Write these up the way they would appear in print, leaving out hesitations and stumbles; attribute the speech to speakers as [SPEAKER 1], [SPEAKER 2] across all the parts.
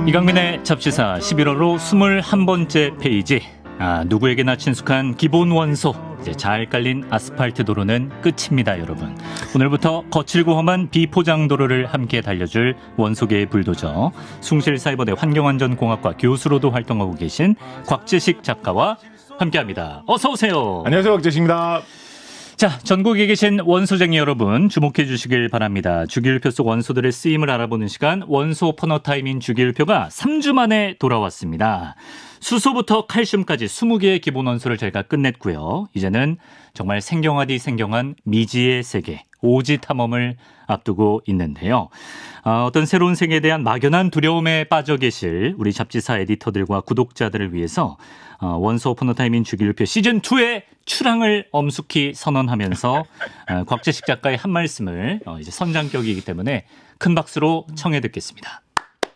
[SPEAKER 1] 이강민의 잡지사 11월호 21번째 페이지. 누구에게나 친숙한 기본 원소, 이제 잘 깔린 아스팔트 도로는 끝입니다, 여러분. 오늘부터 거칠고 험한 비포장 도로를 함께 달려줄 원소계의 불도저, 숭실사이버대 환경안전공학과 교수로도 활동하고 계신 곽재식 작가와 함께합니다. 어서 오세요.
[SPEAKER 2] 안녕하세요, 곽재식입니다.
[SPEAKER 1] 자, 전국에 계신 원소쟁이 여러분 주목해 주시길 바랍니다. 주기율표 속 원소들의 쓰임을 알아보는 시간, 원소 퍼너타임인 주기율표가 3주 만에 돌아왔습니다. 수소부터 칼슘까지 20개의 기본 원소를 저희가 끝냈고요. 이제는 정말 생경하디 생경한 미지의 세계, 오지 탐험을 앞두고 있는데요. 어떤 새로운 세계에 대한 막연한 두려움에 빠져 계실 우리 잡지사 에디터들과 구독자들을 위해서 원소 퍼너타임인 주기율표 시즌2의 출항을 엄숙히 선언하면서 곽재식 작가의 한 말씀을 이제 선장격이기 때문에 큰 박수로 청해 듣겠습니다.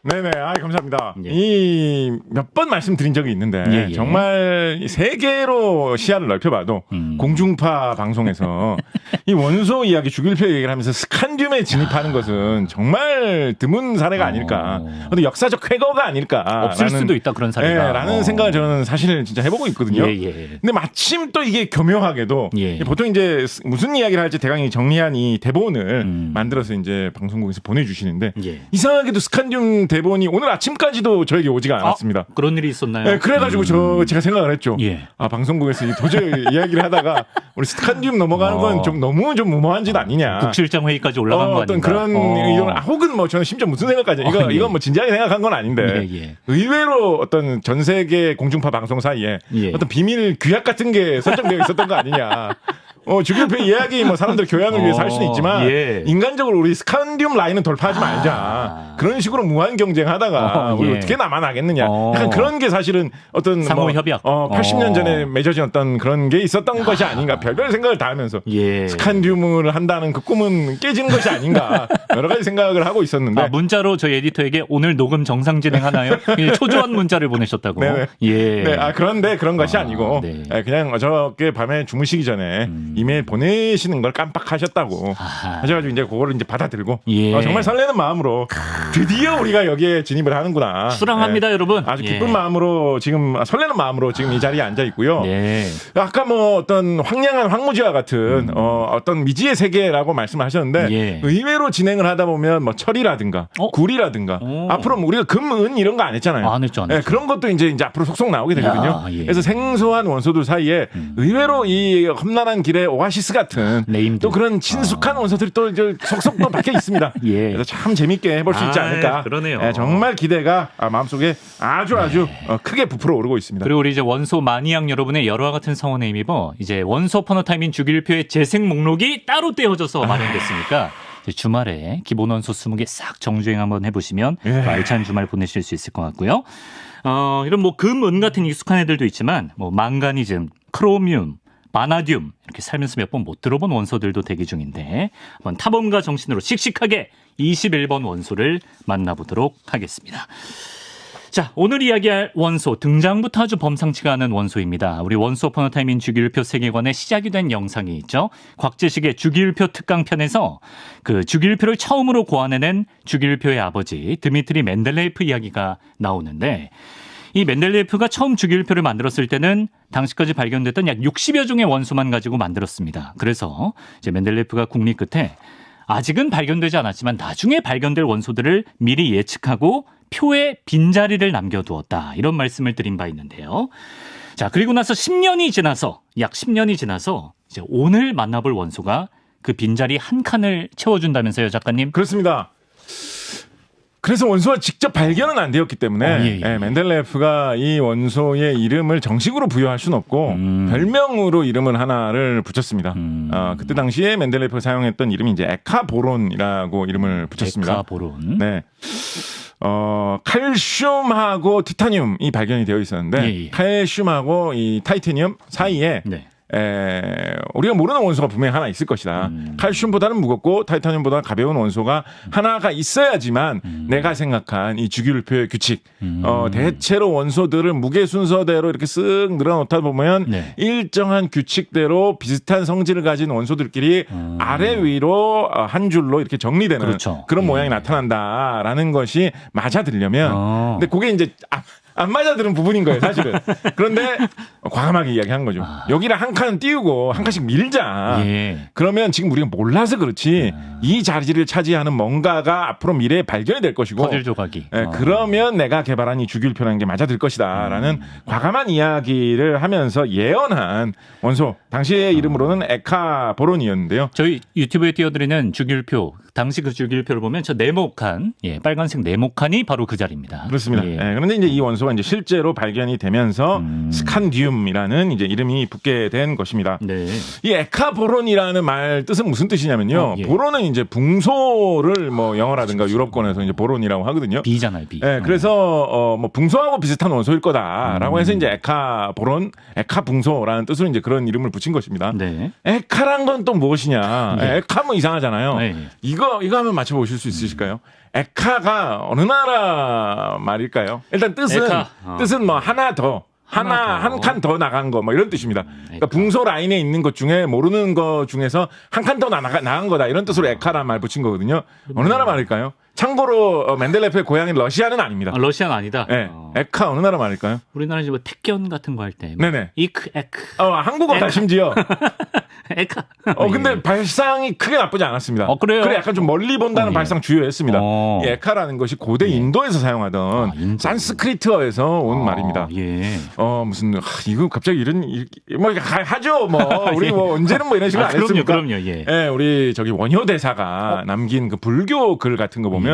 [SPEAKER 2] 네네, 감사합니다.
[SPEAKER 1] 예.
[SPEAKER 2] 이 몇 번 말씀드린 적이 있는데 정말 세계로 시야를 넓혀봐도 공중파 방송에서 이 원소 이야기, 주기율표 얘기를 하면서 스칸듐에 진입하는 것은 정말 드문 사례가 아닐까. 근데 역사적 쾌거가 아닐까.
[SPEAKER 1] 없을 수도 있다, 그런 사례가.
[SPEAKER 2] 라는 생각을 저는 사실 진짜 해보고 있거든요. 근데 마침 또 이게 교묘하게도 보통 이제 무슨 이야기를 할지 대강이 정리한 이 대본을 만들어서 이제 방송국에서 보내주시는데 이상하게도 스칸듐 대본이 오늘 아침까지도 저에게 오지가 않았습니다.
[SPEAKER 1] 그런 일이 있었나요?
[SPEAKER 2] 네, 그래가지고 제가 생각을 했죠. 방송국에서 도저히 이야기를 하다가 우리 스칸듐 넘어가는 건 좀 너무 좀 무모한 짓 아니냐.
[SPEAKER 1] 국실장 회의까지 올라간 거 아닌가.
[SPEAKER 2] 어떤 그런 혹은 뭐 저는 심지어 무슨 생각까지 이건 뭐 진지하게 생각한 건 아닌데 의외로 어떤 전 세계 공중파 방송 사이에 어떤 비밀 규약 같은 게 설정되어 있었던 거 아니냐. 주기율표 이야기 뭐 사람들 교양을 위해서 할 수는 있지만 인간적으로 우리 스칸듐 라인은 돌파하지 말자. 그런 식으로 무한 경쟁하다가 우리 어떻게 남아나겠느냐. 약간 그런 게 사실은 어떤
[SPEAKER 1] 상호 협약.
[SPEAKER 2] 80년 전에 맺어진 어떤 그런 게 있었던 것이 아닌가. 별별 생각을 다 하면서 스칸듐을 한다는 그 꿈은 깨지는 것이 아닌가. 여러 가지 생각을 하고 있었는데
[SPEAKER 1] 문자로 저희 에디터에게 오늘 녹음 정상 진행하나요? 초조한 문자를 보내셨다고.
[SPEAKER 2] 그런데 그런 것이 아니고 그냥 어저께 밤에 주무시기 전에 이메일 보내시는 걸 깜빡하셨다고 하셔가지고 이제 그거를 이제 받아들고 정말 설레는 마음으로 드디어 우리가 여기에 진입을 하는구나.
[SPEAKER 1] 출항합니다, 여러분.
[SPEAKER 2] 아주 기쁜 마음으로 지금 설레는 마음으로 지금 이 자리에 앉아 있고요. 아까 뭐 어떤 황량한 황무지와 같은 어떤 미지의 세계라고 말씀을 하셨는데 의외로 진행을 하다 보면 뭐 철이라든가 굴이라든가 앞으로 뭐 우리가 금, 은 이런 거 안 했잖아요.
[SPEAKER 1] 안 했죠.
[SPEAKER 2] 그런 것도 이제 앞으로 속속 나오게 되거든요. 그래서 생소한 원소들 사이에 의외로 이 험난한 길에 오아시스 같은 또 그런 친숙한 원소들이 또 이제 속속 또 박혀 있습니다. 그래서 참 재밌게 해볼 수 있지 않을까.
[SPEAKER 1] 그러네요.
[SPEAKER 2] 정말 기대가 마음속에 아주 크게 부풀어 오르고 있습니다.
[SPEAKER 1] 그리고 우리 이제 원소 마니악 여러분의 열화 같은 성원에 힘입어 이제 원소 퍼너타임인 주기율표의 재생 목록이 따로 떼어져서 마련됐으니까 주말에 기본 원소 20개 싹 정주행 한번 해보시면 알찬 주말 보내실 수 있을 것 같고요. 이런 뭐 금, 은 같은 익숙한 애들도 있지만 뭐 망가니즘, 크로뮴, 바나듐 이렇게 살면서 몇 번 못 들어본 원소들도 대기 중인데 한번 탐험가 정신으로 씩씩하게 21번 원소를 만나보도록 하겠습니다. 자, 오늘 이야기할 원소 등장부터 아주 범상치가 않은 원소입니다. 우리 원소 퍼너타임인 주기율표 세계관의 시작이 된 영상이 있죠. 곽재식의 주기율표 특강편에서 그 주기율표를 처음으로 고안해낸 주기율표의 아버지 드미트리 멘델레예프 이야기가 나오는데 이 멘델레예프가 처음 주기율표를 만들었을 때는 당시까지 발견됐던 약 60여 종의 원소만 가지고 만들었습니다. 그래서 이제 멘델레예프가 궁리 끝에 아직은 발견되지 않았지만 나중에 발견될 원소들을 미리 예측하고 표에 빈자리를 남겨두었다. 이런 말씀을 드린 바 있는데요. 자, 그리고 나서 약 10년이 지나서 이제 오늘 만나볼 원소가 그 빈자리 한 칸을 채워준다면서요, 작가님?
[SPEAKER 2] 그렇습니다. 그래서 원소가 직접 발견은 안 되었기 때문에 멘델레예프가 이 원소의 이름을 정식으로 부여할 수는 없고 별명으로 이름을 하나를 붙였습니다. 그때 당시에 멘델레예프가 사용했던 이름이 이제 에카보론이라고 이름을 붙였습니다.
[SPEAKER 1] 에카보론.
[SPEAKER 2] 네. 칼슘하고 티타늄이 발견이 되어 있었는데 칼슘하고 이 타이타늄 사이에 우리가 모르는 원소가 분명히 하나 있을 것이다. 칼슘보다는 무겁고 타이타늄보다는 가벼운 원소가 하나가 있어야지만 내가 생각한 이 주기율표의 규칙, 대체로 원소들을 무게 순서대로 이렇게 쓱 늘어놓다 보면
[SPEAKER 1] 네.
[SPEAKER 2] 일정한 규칙대로 비슷한 성질을 가진 원소들끼리 아래 위로 한 줄로 이렇게 정리되는
[SPEAKER 1] 그렇죠.
[SPEAKER 2] 그런 모양이 나타난다라는 것이 맞아들려면 근데 그게 이제 안 맞아들은 부분인 거예요, 사실은. 그런데 과감하게 이야기한 거죠. 여기를 한 칸 띄우고 한 칸씩 밀자.
[SPEAKER 1] 예.
[SPEAKER 2] 그러면 지금 우리가 몰라서 그렇지 이 자리를 차지하는 뭔가가 앞으로 미래에 발견이 될 것이고
[SPEAKER 1] 퍼즐 조각이.
[SPEAKER 2] 그러면 내가 개발한 이 주기율표라는 게 맞아들 것이다 라는 과감한 이야기를 하면서 예언한 원소, 당시의 이름으로는 에카보론이었는데요.
[SPEAKER 1] 저희 유튜브에 띄워드리는 주기율표, 당시 그 주기율표를 보면 저 네모칸, 빨간색 네모칸이 바로 그 자리입니다.
[SPEAKER 2] 그렇습니다.
[SPEAKER 1] 예.
[SPEAKER 2] 그런데 이제 이 원소가 이제 실제로 발견이 되면서 스칸디움이라는 이제 이름이 붙게 된 것입니다.
[SPEAKER 1] 네.
[SPEAKER 2] 이 에카보론이라는 말 뜻은 무슨 뜻이냐면요. 보론은 이제 붕소를 뭐 영어라든가 유럽권에서 이제 보론이라고 하거든요.
[SPEAKER 1] 비잖아요, 비.
[SPEAKER 2] 그래서 뭐 붕소하고 비슷한 원소일 거다라고 해서 이제 에카보론, 에카붕소라는 뜻으로 이제 그런 이름을 붙인 것입니다.
[SPEAKER 1] 네.
[SPEAKER 2] 에카란 건 또 무엇이냐?
[SPEAKER 1] 네.
[SPEAKER 2] 에카면 이상하잖아요.
[SPEAKER 1] 네.
[SPEAKER 2] 이거 한번 맞춰보실 수 있으실까요? 에카가 어느 나라 말일까요? 일단 뜻은 뭐 하나 더. 한 칸 더 나간 거 뭐 이런 뜻입니다. 그러니까 붕소 라인에 있는 것 중에 모르는 것 중에서 한 칸 더 나간 거다 이런 뜻으로 에카란 말 붙인 거거든요. 어느 나라 말일까요? 참고로 맨델레프의 고향인 러시아는 아닙니다.
[SPEAKER 1] 러시아는 아니다.
[SPEAKER 2] 네. 에카 어느 나라 말일까요?
[SPEAKER 1] 우리나라 이제 뭐 택견 같은 거 할 때.
[SPEAKER 2] 네네.
[SPEAKER 1] 이크, 에크.
[SPEAKER 2] 한국어다 심지어.
[SPEAKER 1] 에카.
[SPEAKER 2] 근데 발상이 크게 나쁘지 않았습니다.
[SPEAKER 1] 그래요?
[SPEAKER 2] 그래 약간 좀 멀리 본다는 발상 주요했습니다. 이 에카라는 것이 고대 인도에서 사용하던
[SPEAKER 1] 인도.
[SPEAKER 2] 산스크리트어에서 온 말입니다.
[SPEAKER 1] 예.
[SPEAKER 2] 무슨 이거 갑자기 뭐 하죠. 뭐 우리 뭐 언제는 뭐 이런 식으로 안 했습니까?
[SPEAKER 1] 그럼요. 예.
[SPEAKER 2] 우리 저기 원효 대사가 남긴 그 불교 글 같은 거 보면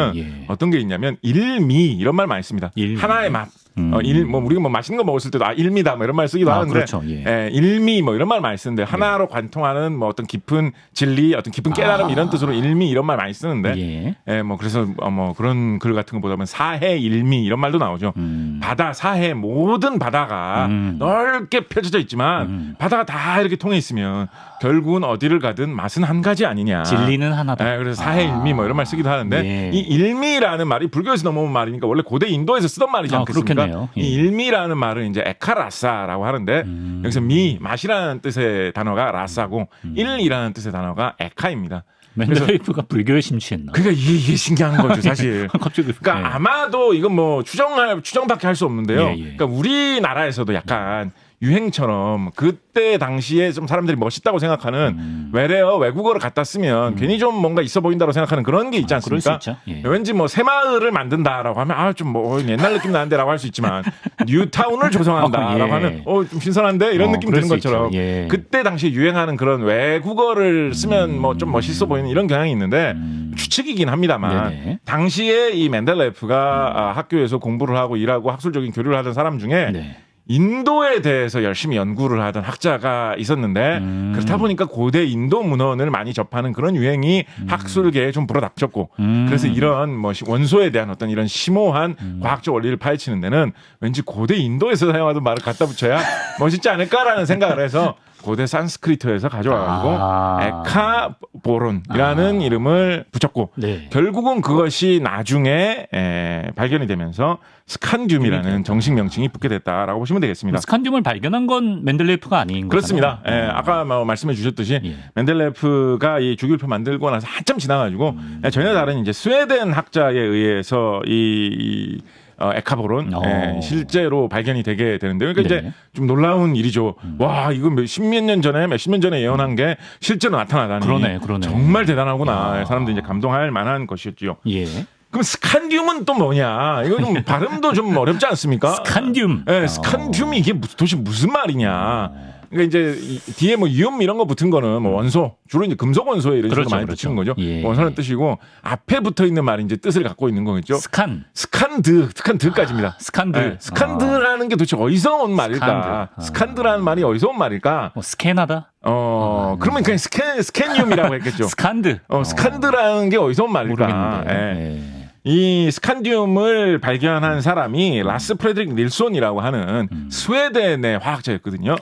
[SPEAKER 2] 어떤 게 있냐면 일미 이런 말 많이 씁니다. 하나의 맛. 뭐 우리가 뭐 맛있는 거 먹었을 때도 일미다 뭐 이런 말 쓰기도 하는데
[SPEAKER 1] 그렇죠.
[SPEAKER 2] 일미 뭐 이런 말 많이 쓰는데 하나로 관통하는 뭐 어떤 깊은 진리, 어떤 깊은 깨달음 이런 뜻으로 일미 이런 말 많이 쓰는데 뭐 그래서 뭐 그런 글 같은 거 보다 보면 사해 일미 이런 말도 나오죠. 바다 사해 모든 바다가 넓게 펼쳐져 있지만 바다가 다 이렇게 통해 있으면 결국은 어디를 가든 맛은 한 가지 아니냐.
[SPEAKER 1] 진리는 하나다.
[SPEAKER 2] 그래서 사해 일미 뭐 이런 말 쓰기도 하는데 이 일미라는 말이 불교에서 넘어온 말이니까 원래 고대 인도에서 쓰던 말이지 않겠습니까? 이 일미라는 말은 이제 에카라사라고 하는데 여기서 맛이라는 뜻의 단어가 라사고 일이라는 뜻의 단어가 에카입니다.
[SPEAKER 1] 맨델레이프가 불교에 심취했나?
[SPEAKER 2] 그러니까 이게 신기한 거죠, 사실.
[SPEAKER 1] 갑자기.
[SPEAKER 2] 그러니까 아마도 이건 뭐 추정밖에 할 수 없는데요. 그러니까 우리나라에서도 약간 유행처럼 그때 당시에 좀 사람들이 멋있다고 생각하는 외국어를 갖다 쓰면 괜히 좀 뭔가 있어 보인다고 생각하는 그런 게 있지 않습니까? 왠지 뭐 새마을을 만든다라고 하면 좀 뭐 옛날 느낌 나는데라고 할 수 있지만 뉴타운을 조성한다라고 하면 좀 신선한데 이런 느낌 드는 것처럼 그때 당시에 유행하는 그런 외국어를 쓰면 뭐 좀 멋있어 보이는 이런 경향이 있는데 추측이긴 합니다만 당시에 이 맨델레프가 학교에서 공부를 하고 일하고 학술적인 교류를 하던 사람 중에 인도에 대해서 열심히 연구를 하던 학자가 있었는데 그렇다 보니까 고대 인도 문헌을 많이 접하는 그런 유행이 학술계에 좀 불어닥쳤고 그래서 이런 뭐 원소에 대한 어떤 이런 심오한 과학적 원리를 파헤치는 데는 왠지 고대 인도에서 사용하던 말을 갖다 붙여야 멋있지 않을까라는 생각을 해서 고대 산스크리트에서 가져와가지고 에카보론이라는 이름을 붙였고 결국은 그것이 나중에 발견이 되면서 스칸듐이라는 정식 명칭이 붙게 됐다라고 보시면 되겠습니다.
[SPEAKER 1] 스칸듐을 발견한 건 맨델레이프가 아닌 거잖아요.
[SPEAKER 2] 그렇습니다. 아까 말씀해 주셨듯이 맨델레이프가 이 주기율표 만들고 나서 한참 지나가지고 전혀 다른 이제 스웨덴 학자에 의해서 이 에카보론 실제로 발견이 되게 되는데요. 그러니까 이제 좀 놀라운 일이죠. 와 이거 십몇 년 전에 예언한 게 실제로 나타나다니.
[SPEAKER 1] 그러네.
[SPEAKER 2] 정말 대단하구나. 사람들이 이제 감동할 만한 것이었죠. 그럼 스칸듐은 또 뭐냐? 이거 좀 발음도 좀 어렵지 않습니까?
[SPEAKER 1] 스칸듐.
[SPEAKER 2] 스칸듐이 이게 도대체 무슨 말이냐? 그러니까 이제 뒤에 뭐 이온 이런 거 붙은 거는 뭐 원소 주로 이제 금속 원소에 이런 식으로 많이 붙이는 거죠. 원소는 뜻이고 앞에 붙어 있는 말이 이제 뜻을 갖고 있는 거겠죠. 스칸드까지입니다. 스칸드라는 게 도대체 어디서 온 말일까? 스칸드라는 말이 어디서 온 말일까?
[SPEAKER 1] 스캔하다.
[SPEAKER 2] 그러면 그냥 스캔듐이라고 했겠죠. 스칸드라는 게 어디서 온 말일까? 이 스칸듐을 발견한 사람이 라스 프레드릭 닐손이라고 하는 스웨덴의 화학자였거든요.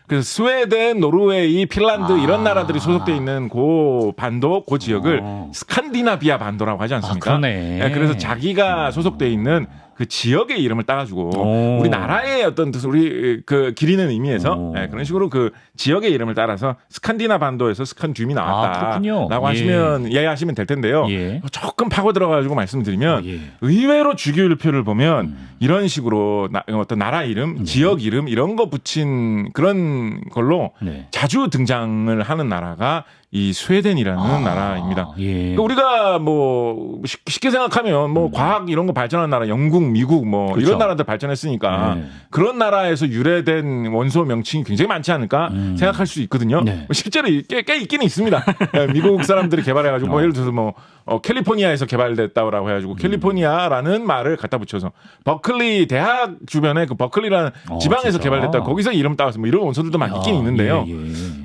[SPEAKER 2] 그래서 스웨덴, 노르웨이, 핀란드 이런 나라들이 소속돼 있는 그 반도, 그 지역을 스칸디나비아 반도라고 하지 않습니까?
[SPEAKER 1] 그러네.
[SPEAKER 2] 그래서 자기가 소속돼 있는 그 지역의 이름을 따가지고 우리 나라의 어떤 뜻을 우리 그 기리는 의미에서 그런 식으로 그 지역의 이름을 따라서 스칸디나 반도에서 스칸듐이 나왔다라고 하시면 이해하시면 될 텐데요. 조금 파고 들어가지고 말씀드리면 의외로 주기율표를 보면 이런 식으로 어떤 나라 이름, 지역 이름 이런 거 붙인 그런 걸로 자주 등장을 하는 나라가 이 스웨덴이라는 나라입니다. 그러니까 우리가 뭐 쉽게 생각하면 뭐 과학 이런 거 발전한 나라, 영국, 미국 뭐
[SPEAKER 1] 그렇죠.
[SPEAKER 2] 이런 나라들 발전했으니까 그런 나라에서 유래된 원소 명칭이 굉장히 많지 않을까 생각할 수 있거든요. 실제로 꽤 있기는 있습니다. 미국 사람들이 개발해가지고 뭐 예를 들어서 뭐 캘리포니아에서 개발됐다고 해가지고 캘리포니아라는 말을 갖다 붙여서 버클리 대학 주변에 그 버클리라는 지방에서 개발됐다 거기서 이름 따와서 뭐 이런 원소들도 많이 있긴 있는데요.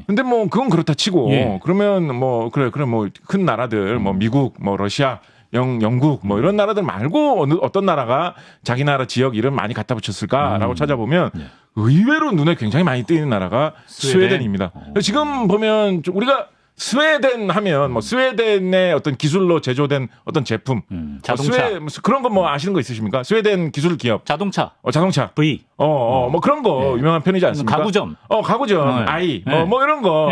[SPEAKER 2] 근데 뭐 그건 그렇다 치고 그러면 뭐 그래 뭐 큰 나라들 뭐 미국 뭐 러시아 영국 뭐 이런 나라들 말고 어떤 나라가 자기 나라 지역 이름 많이 갖다 붙였을까라고 찾아보면 의외로 눈에 굉장히 많이 띄는 나라가 스웨덴입니다. 지금 보면 우리가 스웨덴 하면 뭐 스웨덴의 어떤 기술로 제조된 어떤 제품,
[SPEAKER 1] 자동차
[SPEAKER 2] 그런 거 뭐 아시는 거 있으십니까? 스웨덴 기술 기업,
[SPEAKER 1] 자동차,
[SPEAKER 2] 자동차,
[SPEAKER 1] V,
[SPEAKER 2] 뭐 그런 거 유명한 편이지 않습니까?
[SPEAKER 1] 가구점,
[SPEAKER 2] 가구점, 아이, 뭐 이런 거.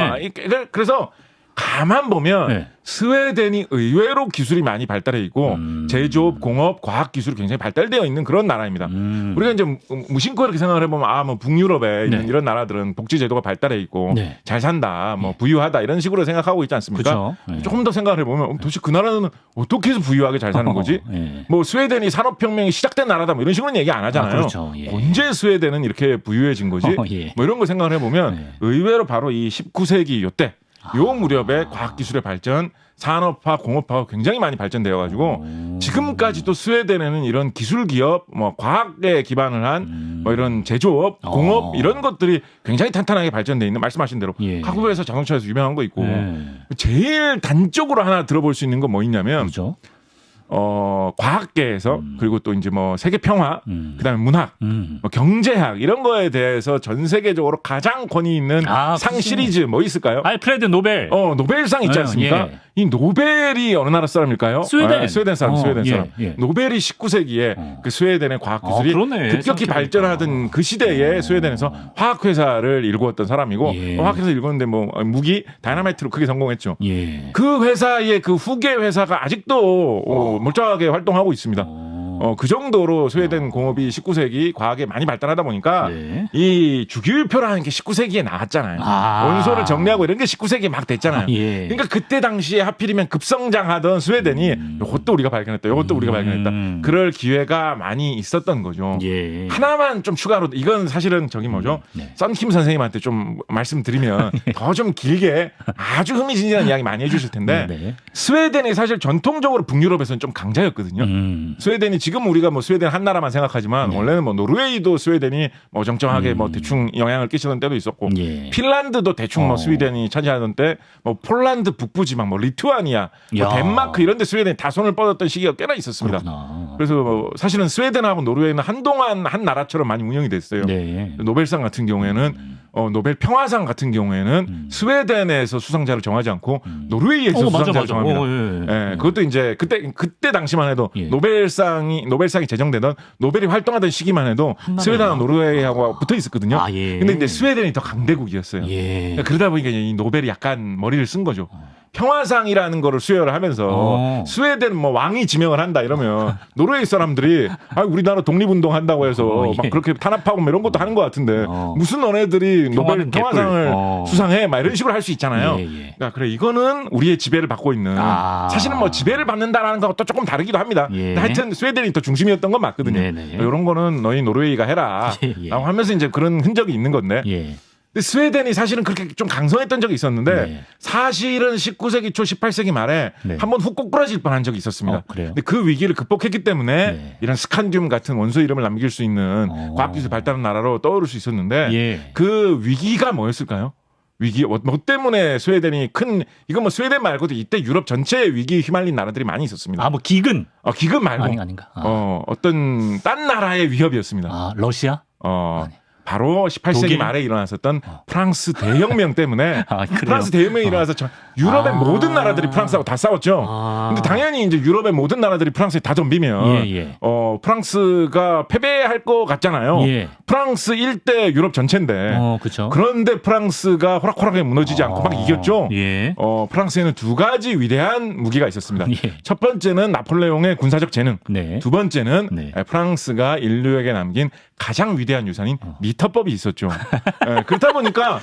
[SPEAKER 2] 그래서 가만 보면 스웨덴이 의외로 기술이 많이 발달해 있고 제조업, 공업, 과학 기술이 굉장히 발달되어 있는 그런 나라입니다. 우리가 이제 무심코 이렇게 생각을 해보면 뭐 북유럽에 있는 이런 나라들은 복지 제도가 발달해 있고 잘 산다, 뭐 부유하다 이런 식으로 생각하고 있지 않습니까? 조금 더 생각을 해보면 도대체 그 나라는 어떻게 해서 부유하게 잘 사는 거지? 뭐 스웨덴이 산업혁명이 시작된 나라다 뭐 이런 식으로는 얘기 안 하잖아요.
[SPEAKER 1] 그렇죠.
[SPEAKER 2] 언제 스웨덴은 이렇게 부유해진 거지? 뭐 이런 거 생각을 해보면 의외로 바로 이 19세기 요때 요 무렵에 과학기술의 발전, 산업화, 공업화가 굉장히 많이 발전되어 가지고 지금까지도 스웨덴에는 이런 기술 기업, 뭐 과학에 기반을 한 뭐 이런 제조업, 공업 이런 것들이 굉장히 탄탄하게 발전돼 있는 말씀하신 대로 가구에서 자동차에서 유명한 거 있고 제일 단적으로 하나 들어볼 수 있는 건 뭐 있냐면
[SPEAKER 1] 그렇죠.
[SPEAKER 2] 과학계에서 그리고 또 이제 뭐 세계 평화, 그다음에 문학, 뭐 경제학 이런 거에 대해서 전 세계적으로 가장 권위 있는 상 시리즈 뭐 있을까요?
[SPEAKER 1] 알프레드 노벨.
[SPEAKER 2] 노벨상 있지 않습니까? 이 노벨이 어느 나라 사람일까요?
[SPEAKER 1] 스웨덴.
[SPEAKER 2] 스웨덴 사람. 노벨이 19세기에 그 스웨덴의 과학 기술이 급격히 발전하던 그 시대에 스웨덴에서 화학 회사를 일구었던 사람이고 화학 회사 일구었는데 뭐 무기 다이나마이트로 크게 성공했죠. 그 회사의 그 후계 회사가 아직도 멀쩡하게 활동하고 있습니다. 그 정도로 스웨덴 공업이 19세기 과학에 많이 발달하다 보니까 이 주기율표라는 게 19세기에 나왔잖아요. 원소를 정리하고 이런 게 19세기에 막 됐잖아요. 그러니까 그때 당시에 하필이면 급성장하던 스웨덴이 이것도 우리가 발견했다. 이것도 우리가 발견했다. 그럴 기회가 많이 있었던 거죠. 하나만 좀 추가로 이건 사실은 저기 뭐죠? 썬킴 선생님한테 좀 말씀드리면 더 좀 길게 아주 흥미진진한 이야기 많이 해주실 텐데 스웨덴이 사실 전통적으로 북유럽에서는 좀 강자였거든요. 스웨덴이 지금 우리가 뭐 스웨덴 한 나라만 생각하지만 원래는 뭐 노르웨이도 스웨덴이 뭐 정정하게 뭐 대충 영향을 끼치던 때도 있었고 핀란드도 대충 뭐 스웨덴이 차지하던 때 뭐 폴란드 북부 지방 뭐 리투아니아 뭐 덴마크 이런 데 스웨덴이 다 손을 뻗었던 시기가 꽤나 있었습니다. 그래서 뭐 사실은 스웨덴하고 노르웨이는 한동안 한 나라처럼 많이 운영이 됐어요. 노벨상 같은 경우에는 노벨 평화상 같은 경우에는 스웨덴에서 수상자를 정하지 않고 노르웨이에서 수상자를 정합니다. 그것도 이제 그때 당시만 해도 노벨상이 제정되던 노벨이 활동하던 시기만 해도 스웨덴하고 노르웨이하고 붙어 있었거든요. 근데 이제 스웨덴이 더 강대국이었어요. 그러다 보니까 이 노벨이 약간 머리를 쓴 거죠. 평화상이라는 거를 수여를 하면서 스웨덴 뭐 왕이 지명을 한다 이러면 노르웨이 사람들이 우리나라 독립운동 한다고 해서 막 그렇게 탄압하고 뭐 이런 것도 하는 것 같은데 무슨 너네들이 노벨 평화상을 수상해 막 이런 식으로 할 수 있잖아요. 그러니까 그래 이거는 우리의 지배를 받고 있는 사실은 뭐 지배를 받는다라는 것도 조금 다르기도 합니다. 하여튼 스웨덴이 더 중심이었던 건 맞거든요. 이런 거는 너희 노르웨이가 해라 라고 하면서 이제 그런 흔적이 있는 건데 근데 스웨덴이 사실은 그렇게 좀 강성했던 적이 있었는데 사실은 19세기 초 18세기 말에 한번 훅 꼬꾸라질 뻔한 적이 있었습니다. 근데 그 위기를 극복했기 때문에 이런 스칸듐 같은 원소 이름을 남길 수 있는 과학기술 발달한 나라로 떠오를 수 있었는데 그 위기가 뭐였을까요? 위기 뭐 때문에 스웨덴이 이건 뭐 스웨덴 말고도 이때 유럽 전체의 위기에 휘말린 나라들이 많이 있었습니다.
[SPEAKER 1] 뭐 기근.
[SPEAKER 2] 기근 말고
[SPEAKER 1] 아닌가.
[SPEAKER 2] 어떤 딴 나라의 위협이었습니다.
[SPEAKER 1] 러시아?
[SPEAKER 2] 바로 18세기
[SPEAKER 1] 독일?
[SPEAKER 2] 말에 일어났었던 프랑스 대혁명 때문에
[SPEAKER 1] 그래요?
[SPEAKER 2] 프랑스 대혁명이 일어나서 유럽의 모든 나라들이 프랑스하고 다 싸웠죠. 근데 당연히 이제 유럽의 모든 나라들이 프랑스에 다 덤비면 프랑스가 패배할 것 같잖아요. 프랑스 일대 유럽 전체인데
[SPEAKER 1] 그쵸.
[SPEAKER 2] 그런데 프랑스가 호락호락하게 무너지지 않고 막 이겼죠. 프랑스에는 두 가지 위대한 무기가 있었습니다. 첫 번째는 나폴레옹의 군사적 재능. 두 번째는 프랑스가 인류에게 남긴 가장 위대한 유산인 미터법이 있었죠. 그렇다 보니까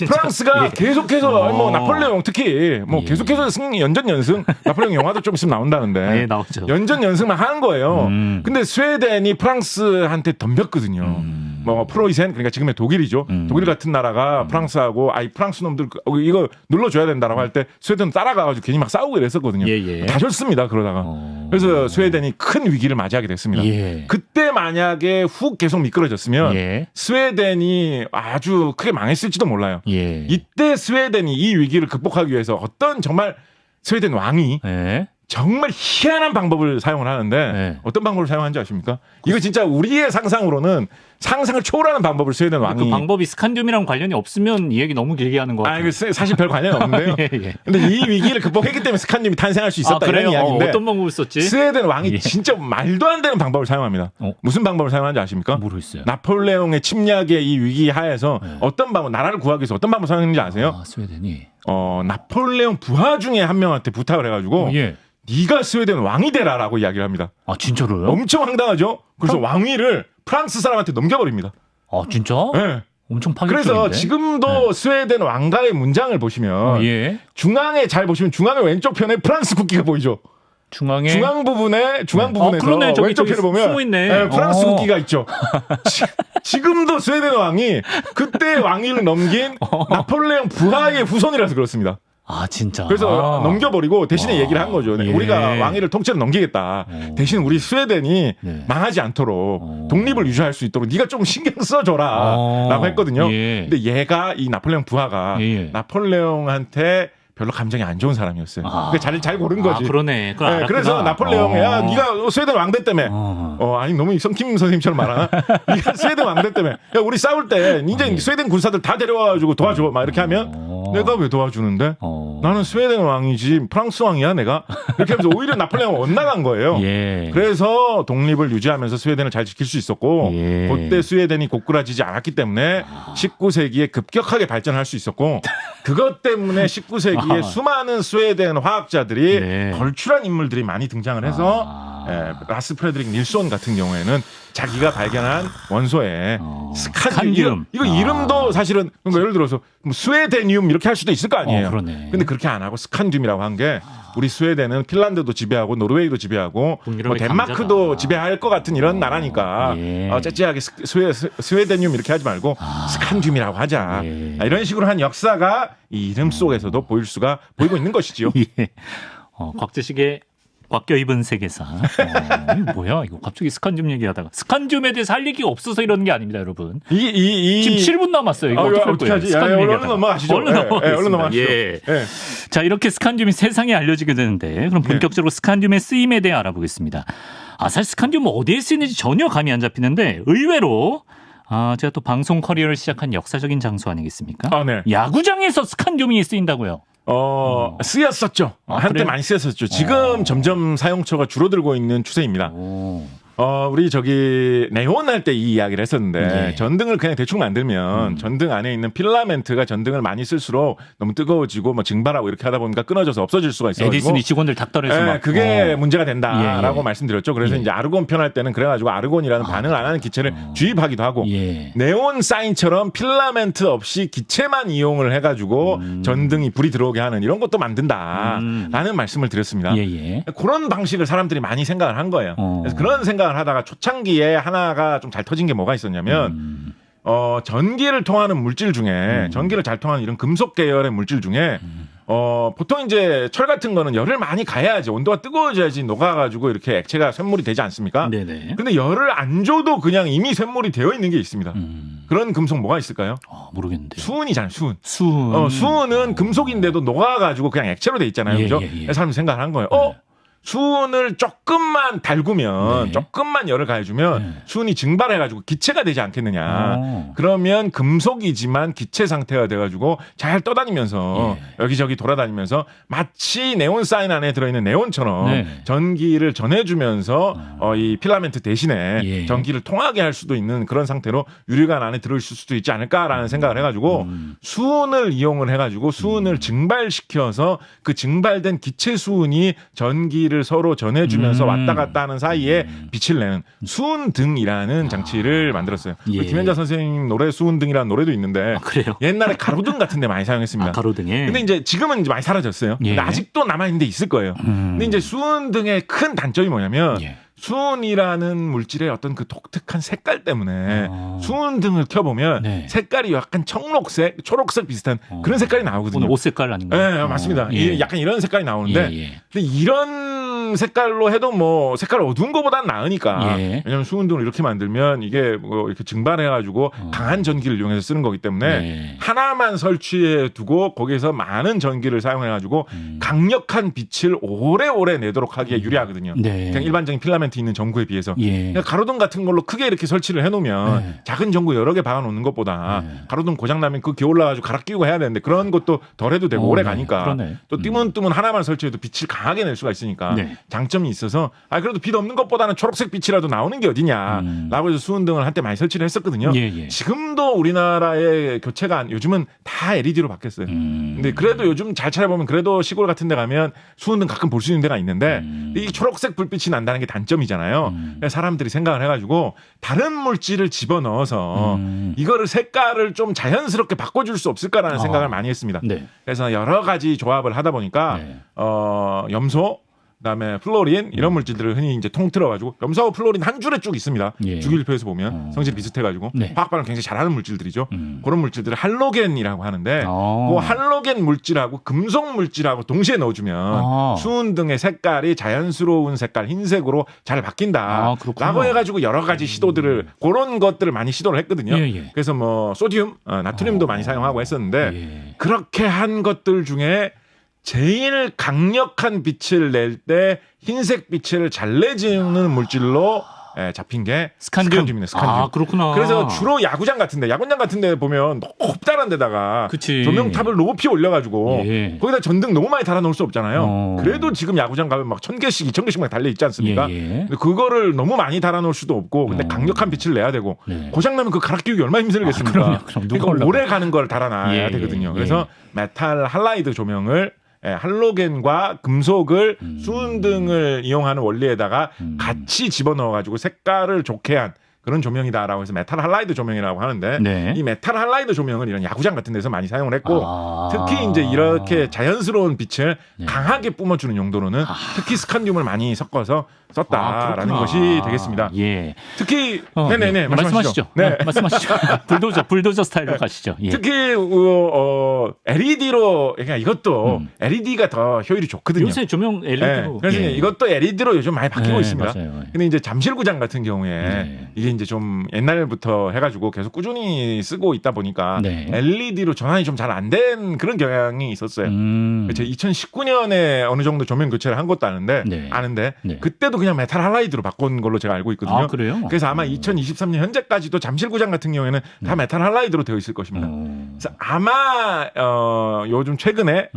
[SPEAKER 2] 프랑스가 계속해서 뭐 나폴레옹 특히 뭐 계속해서 연전 연승 나폴레옹 영화도 좀 있으면 나온다는데
[SPEAKER 1] 나오죠.
[SPEAKER 2] 연전 연승만 하는 거예요. 근데 스웨덴이 프랑스한테 덤볐거든요. 뭐 프로이센 그러니까 지금의 독일이죠. 독일 같은 나라가 프랑스하고 프랑스 놈들 이거 눌러줘야 된다라고 할 때 스웨덴 따라가가지고 괜히 막 싸우고 이랬었거든요. 다 졌습니다. 그러다가 그래서 스웨덴이 큰 위기를 맞이하게 됐습니다. 그때 만약에 훅 계속 미끄러졌으면 스웨덴이 아주 크게 망했을지도 몰라요. 이때 스웨덴이 이 위기를 극복하기 위해서 어떤 정말 스웨덴 왕이 정말 희한한 방법을 사용을 하는데 어떤 방법을 사용하는지 아십니까? 이거 진짜 우리의 상상으로는 상상을 초월하는 방법을 스웨덴 왕이.
[SPEAKER 1] 그 방법이 스칸듐이랑 관련이 없으면 이 얘기 너무 길게 하는 것 같아요.
[SPEAKER 2] 사실 별 관련이 없는데요. 근데 이 위기를 극복했기 때문에 스칸듐이 탄생할 수 있었다 이런 이야기인데.
[SPEAKER 1] 어떤 방법을 썼지?
[SPEAKER 2] 스웨덴 왕이 진짜 말도 안 되는 방법을 사용합니다. 무슨 방법을 사용하는지 아십니까?
[SPEAKER 1] 모르겠어요.
[SPEAKER 2] 나폴레옹의 침략의 이 위기 하에서 어떤 방법, 나라를 구하기 위해서 어떤 방법을 사용했는지 아세요?
[SPEAKER 1] 스웨덴이.
[SPEAKER 2] 나폴레옹 부하 중에 한 명한테 부탁을 해가지고 네가 스웨덴 왕이 되라라고 이야기를 합니다.
[SPEAKER 1] 진짜로요?
[SPEAKER 2] 엄청 황당하죠? 그래서 왕위를 프랑스 사람한테 넘겨버립니다.
[SPEAKER 1] 진짜?
[SPEAKER 2] 네.
[SPEAKER 1] 엄청 파격적인데.
[SPEAKER 2] 그래서 지금도 스웨덴 왕가의 문장을 보시면 중앙에 잘 보시면 중앙의 왼쪽 편에 프랑스 국기가 보이죠. 중앙 부분에서
[SPEAKER 1] 그러네.
[SPEAKER 2] 왼쪽 편을 보면
[SPEAKER 1] 숨어있네.
[SPEAKER 2] 프랑스 국기가 있죠. 지금도 스웨덴 왕이 그때 왕위를 넘긴 나폴레옹 부하의 후손이라서 그렇습니다.
[SPEAKER 1] 진짜.
[SPEAKER 2] 그래서 넘겨버리고 대신에 얘기를 한 거죠. 우리가 왕위를 통째로 넘기겠다. 대신 우리 스웨덴이 망하지 않도록 독립을 유지할 수 있도록 네가 좀 신경 써줘라 라고 했거든요. 근데 얘가 이 나폴레옹 부하가 나폴레옹한테 별로 감정이 안 좋은 사람이었어요. 그러니까 잘 고른 거지.
[SPEAKER 1] 그러네.
[SPEAKER 2] 그래서 나폴레옹이 네가 스웨덴 왕대 때문에 아니 너무 성킴 선생님처럼 말하나? 네가 스웨덴 왕대 때문에 우리 싸울 때 이제 스웨덴 군사들 다 데려와가지고 도와줘 막 이렇게 하면 내가 왜 도와주는데? 나는 스웨덴 왕이지 프랑스 왕이야 내가? 이렇게 하면서 오히려 나폴레옹을 엇나간 거예요. 그래서 독립을 유지하면서 스웨덴을 잘 지킬 수 있었고 그때 스웨덴이 고꾸라지지 않았기 때문에 19세기에 급격하게 발전할 수 있었고 그것 때문에 19세기에 수많은 스웨덴 화학자들이 걸출한 인물들이 많이 등장을 해서 라스 프레드릭 닐손 같은 경우에는 자기가 발견한 원소에 스칸듐 이거 이름도 사실은 예를 들어서 뭐 스웨데늄 이렇게 할 수도 있을 거 아니에요. 근데 그렇게 안 하고 스칸듐이라고 한 게 우리 스웨덴은 핀란드도 지배하고 노르웨이도 지배하고 뭐 덴마크도 지배할 것 같은 이런 나라니까 째째하게 스웨데늄 이렇게 하지 말고 스칸듐이라고 하자. 이런 식으로 한 역사가 이 이름 속에서도 보이고 있는 것이지요.
[SPEAKER 1] 곽재식의 꽉 껴입은 세계사. 이거 뭐야? 이거 갑자기 스칸듐 얘기하다가 스칸듐에 대해서 할 얘기가 없어서 이러는 게 아닙니다, 여러분. 지금 7분 남았어요. 이거 어떻게 할 거예요?
[SPEAKER 2] 얼른 넘어가시죠. 얼른 넘어가시죠.
[SPEAKER 1] 자, 이렇게 스칸듐이 세상에 알려지게 되는데 그럼 본격적으로 스칸듐의 쓰임에 대해 알아보겠습니다. 사실 스칸듐은 어디에 쓰이는지 전혀 감이 안 잡히는데 의외로 제가 또 방송 커리어를 시작한 역사적인 장소 아니겠습니까? 야구장에서 스칸듐이 쓰인다고요.
[SPEAKER 2] 쓰였었죠. 한때
[SPEAKER 1] 그래요?
[SPEAKER 2] 많이 쓰였었죠. 지금 점점 사용처가 줄어들고 있는 추세입니다. 우리 네온 할 때 이 이야기를 했었는데 전등을 그냥 대충 만들면 전등 안에 있는 필라멘트가 전등을 많이 쓸수록 너무 뜨거워지고 뭐 증발하고 이렇게 하다 보니까 끊어져서 없어질 수가 있어요.
[SPEAKER 1] 에디슨이 직원들 닥달해서
[SPEAKER 2] 그게 문제가 된다라고 말씀드렸죠. 그래서 이제 아르곤 편할 때는 그래가지고 아르곤이라는 반응을 안 하는 기체를 주입하기도 하고 네온 사인처럼 필라멘트 없이 기체만 이용을 해가지고 전등이 불이 들어오게 하는 이런 것도 만든다라는 말씀을 드렸습니다. 그런 방식을 사람들이 많이 생각을 한 거예요. 그래서 그런 생각을 하다가 초창기에 하나가 좀 잘 터진 게 뭐가 있었냐면 전기를 통하는 물질 중에 전기를 잘 통하는 이런 금속 계열의 물질 중에 보통 이제 철 같은 거는 열을 많이 가해야지 온도가 뜨거워져야지 녹아가지고 이렇게 액체가 쇳물이 되지 않습니까? 근데 열을 안 줘도 그냥 이미 쇳물이 되어 있는 게 있습니다. 그런 금속 뭐가 있을까요?
[SPEAKER 1] 모르겠는데.
[SPEAKER 2] 수은이잖아요. 수은은 금속인데도 녹아가지고 그냥 액체로 돼 있잖아요. 그죠? 그래서 사람들이 생각을 한 거예요. 수은을 조금만 달구면
[SPEAKER 1] 네.
[SPEAKER 2] 조금만 열을 가해주면 수은이 증발해가지고 기체가 되지 않겠느냐. 그러면 금속이지만 기체 상태가 돼가지고 잘 떠다니면서 여기저기 돌아다니면서 마치 네온 사인 안에 들어있는 네온처럼 전기를 전해주면서 이 필라멘트 대신에 전기를 통하게 할 수도 있는 그런 상태로 유리관 안에 들어있을 수도 있지 않을까라는 생각을 해가지고 수은을 이용을 해가지고 수은을 증발시켜서 그 증발된 기체 수은이 전기를 서로 전해주면서 왔다 갔다 하는 사이에 빛을 내는 수은등이라는 장치를 만들었어요. 그 김현자 선생님 노래 수은등이라는 노래도 있는데
[SPEAKER 1] 그래요?
[SPEAKER 2] 옛날에 가로등 같은 데 많이 사용했습니다.
[SPEAKER 1] 가로등에. 근데
[SPEAKER 2] 이제 지금은 이제 많이 사라졌어요. 근데 아직도 남아있는 데 있을 거예요. 근데 이제 수은등의 큰 단점이 뭐냐면 수은이라는 물질의 어떤 그 독특한 색깔 때문에 수은등을 켜보면 색깔이 약간 청록색, 초록색 비슷한 그런 색깔이 나오거든요.
[SPEAKER 1] 옷 색깔 아닌가요?
[SPEAKER 2] 네, 맞습니다. 약간 이런 색깔이 나오는데 근데 이런 색깔로 해도 뭐 색깔 어두운 거보단 나으니까 왜냐면 수은등을 이렇게 만들면 이게 뭐 이렇게 증발해가지고 강한 전기를 이용해서 쓰는 거기 때문에 하나만 설치해 두고 거기에서 많은 전기를 사용해가지고 강력한 빛을 오래오래 내도록 하기에 유리하거든요. 그냥 일반적인 필라멘트 있는 전구에 비해서 그러니까 가로등 같은 걸로 크게 이렇게 설치를 해놓으면 작은 전구 여러 개 박아놓는 것보다 가로등 고장나면 그 기울라가지고 갈아 끼고 해야 되는데 그런 것도 덜 해도 되고 오래 가니까 또 뜨문뜨문 하나만 설치해도 빛을 강하게 낼 수가 있으니까 장점이 있어서 그래도 빛 없는 것보다는 초록색 빛이라도 나오는 게 어디냐라고 해서 수은등을 한때 많이 설치를 했었거든요. 지금도 우리나라의 교체가 요즘은 다 LED로 바뀌었어요. 근데 그래도 요즘 잘 찾아보면 그래도 시골 같은 데 가면 수은등 가끔 볼 수 있는 데가 있는데 이 초록색 불빛이 난다는 게 단점이잖아요. 그래서 사람들이 생각을 해가지고 다른 물질을 집어넣어서 이거를 색깔을 좀 자연스럽게 바꿔줄 수 없을까라는 생각을 많이 했습니다. 그래서 여러 가지 조합을 하다 보니까 염소 그다음에 플로린 이런 물질들을 흔히 이제 통틀어가지고 염소하고 플로린 한 줄에 쭉 있습니다. 주기율표에서 보면 성질이 비슷해가지고 화학 반응 굉장히 잘하는 물질들이죠. 그런 물질들을 할로겐이라고 하는데 그 할로겐 물질하고 금속 물질하고 동시에 넣어주면 수은등의 색깔이 자연스러운 색깔 흰색으로 잘 바뀐다. 라고 해가지고 여러 가지 시도들을 그런 것들을 많이 시도를 했거든요. 그래서 뭐 소디움, 나트륨도 많이 사용하고 했었는데 그렇게 한 것들 중에 제일 강력한 빛을 낼 때 흰색 빛을 잘 내주는 물질로 잡힌 게 스칸듐입니다. 스칸듐.
[SPEAKER 1] 그렇구나.
[SPEAKER 2] 그래서 주로 야구장 같은데 보면 높다란 데다가 조명탑을 높이 올려가지고 거기다 전등 너무 많이 달아놓을 수 없잖아요. 그래도 지금 야구장 가면 막 1000개씩 2000개씩 막 달려 있지 않습니까? 근데 그거를 너무 많이 달아놓을 수도 없고 근데 강력한 빛을 내야 되고 고장나면 그 갈아 끼우기 얼마나 힘들겠습니까? 그러니까 오래 가는 걸 달아놔야 되거든요. 그래서 메탈 할라이드 조명을 할로겐과 금속을 수은등을 이용하는 원리에다가 같이 집어넣어가지고 색깔을 좋게 한 그런 조명이다라고 해서 메탈 할라이드 조명이라고 하는데 이 메탈 할라이드 조명을 이런 야구장 같은 데서 많이 사용을 했고 특히 이제 이렇게 자연스러운 빛을 강하게 뿜어주는 용도로는 특히 스칸듐을 많이 섞어서 썼다라는 것이 되겠습니다. 특히 네네네
[SPEAKER 1] 말씀하시죠. 말씀하시죠. 불도저 스타일로 가시죠.
[SPEAKER 2] 특히 LED로 그러니까 이것도 LED가 더 효율이 좋거든요.
[SPEAKER 1] 요새 조명 LED로.
[SPEAKER 2] 그래서 이것도 LED로 요즘 많이 바뀌고 있습니다. 근데 이제 잠실구장 같은 경우에 이게 이제 좀 옛날부터 해가지고 계속 꾸준히 쓰고 있다 보니까 LED로 전환이 좀 잘 안 된 그런 경향이 있었어요. 제가 2019년에 어느 정도 조명 교체를 한 것도 아는데 그때도 그냥 메탈 할라이드로 바꾼 걸로 제가 알고 있거든요.
[SPEAKER 1] 그래요?
[SPEAKER 2] 그래서 아마 2023년 현재까지도 잠실구장 같은 경우에는 다 메탈 할라이드로 되어 있을 것입니다. 그래서 아마 요즘 최근에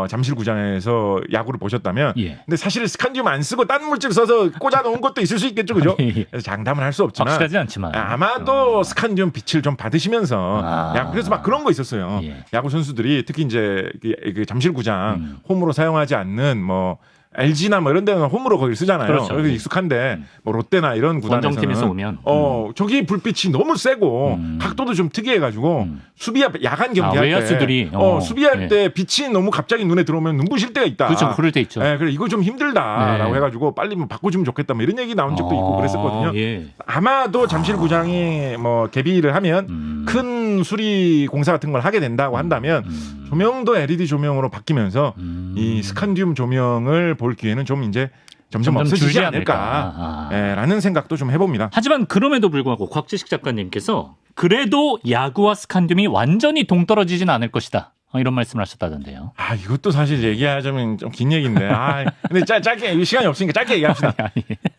[SPEAKER 2] 잠실구장에서 야구를 보셨다면 근데 사실 스칸듐 안 쓰고 딴 물질 써서 꽂아 놓은 것도 있을 수 있겠죠. 그죠? 그래서 장담을 할 수 없지만
[SPEAKER 1] 확실하지 않지만
[SPEAKER 2] 아마도 스칸듐 빛을 좀 받으시면서 그래서 막 그런 거 있었어요. 야구 선수들이 특히 이제 그 잠실구장 홈으로 사용하지 않는 뭐 LG나 뭐 이런 데는 홈으로 거기를 쓰잖아요.
[SPEAKER 1] 그렇죠.
[SPEAKER 2] 그래서 익숙한데 뭐 롯데나 이런 구단에서는
[SPEAKER 1] 원정팀에서 오면
[SPEAKER 2] 저기 불빛이 너무 세고 각도도 좀 특이해가지고 야간 경기할
[SPEAKER 1] 외야수들이
[SPEAKER 2] 때 수비할 때 빛이 너무 갑자기 눈에 들어오면 눈부실 때가 있다.
[SPEAKER 1] 그렇죠. 그럴 때 있죠.
[SPEAKER 2] 그래 이거 좀 힘들다라고 해가지고 빨리 뭐 바꿔주면 좋겠다. 뭐 이런 얘기 나온 적도 있고 그랬었거든요. 아마도 잠실구장이 뭐 개비를 하면 큰 수리 공사 같은 걸 하게 된다고 한다면 조명도 LED 조명으로 바뀌면서 이 스칸듐 조명을 볼 기회는 좀 이제 점점 없어지지 않을까라는 생각도 좀 해봅니다.
[SPEAKER 1] 하지만 그럼에도 불구하고 곽지식 작가님께서 그래도 야구와 스칸듐이 완전히 동떨어지진 않을 것이다. 이런 말씀을 하셨다던데요.
[SPEAKER 2] 이것도 사실 얘기하자면 좀 긴 얘기인데. 근데 짧게 시간이 없으니까 짧게 얘기합시다.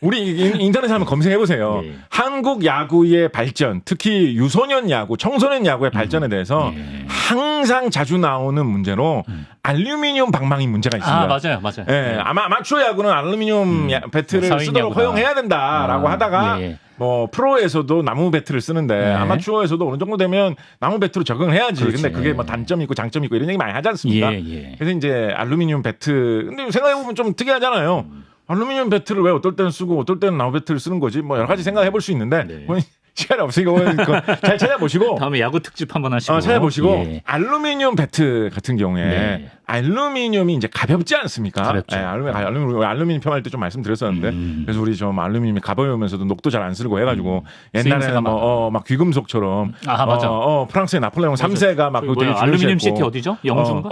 [SPEAKER 2] 우리 인터넷에 한번 검색해 보세요.
[SPEAKER 1] 예.
[SPEAKER 2] 한국 야구의 발전, 특히 유소년 야구, 청소년 야구의 발전에 대해서
[SPEAKER 1] 예.
[SPEAKER 2] 항상 자주 나오는 문제로 알루미늄 방망이 문제가 있습니다.
[SPEAKER 1] 맞아요.
[SPEAKER 2] 예, 아마추어 야구는 알루미늄 배트를 쓰도록 허용해야 된다라고 하다가 뭐 프로에서도 나무 배트를 쓰는데 아마추어에서도 어느 정도 되면 나무 배트로 적응을 해야지.
[SPEAKER 1] 그렇지.
[SPEAKER 2] 근데 그게 뭐 단점이 있고 장점이 있고 이런 얘기 많이 하지 않습니까? 그래서 이제 알루미늄 배트. 근데 생각해 보면 좀 특이하잖아요. 알루미늄 배트를 왜 어떨 때는 쓰고 어떨 때는 나무 배트를 쓰는 거지? 뭐 여러 가지 생각해 볼 수 있는데 시간이 없으니까 잘 찾아보시고
[SPEAKER 1] 다음에 야구 특집 한번 하시고
[SPEAKER 2] 찾아보시고 알루미늄 배트 같은 경우에 알루미늄이 이제 가볍지 않습니까?
[SPEAKER 1] 가볍죠.
[SPEAKER 2] 알루미늄 폄할 때 좀 말씀드렸었는데 그래서 우리 좀 알루미늄이 가벼우면서도 녹도 잘 안 쓰고 해가지고 옛날에는 막 귀금속처럼
[SPEAKER 1] 맞아.
[SPEAKER 2] 프랑스의 나폴레옹 3세가 막 되게
[SPEAKER 1] 알루미늄 시티 어디죠? 영주인가?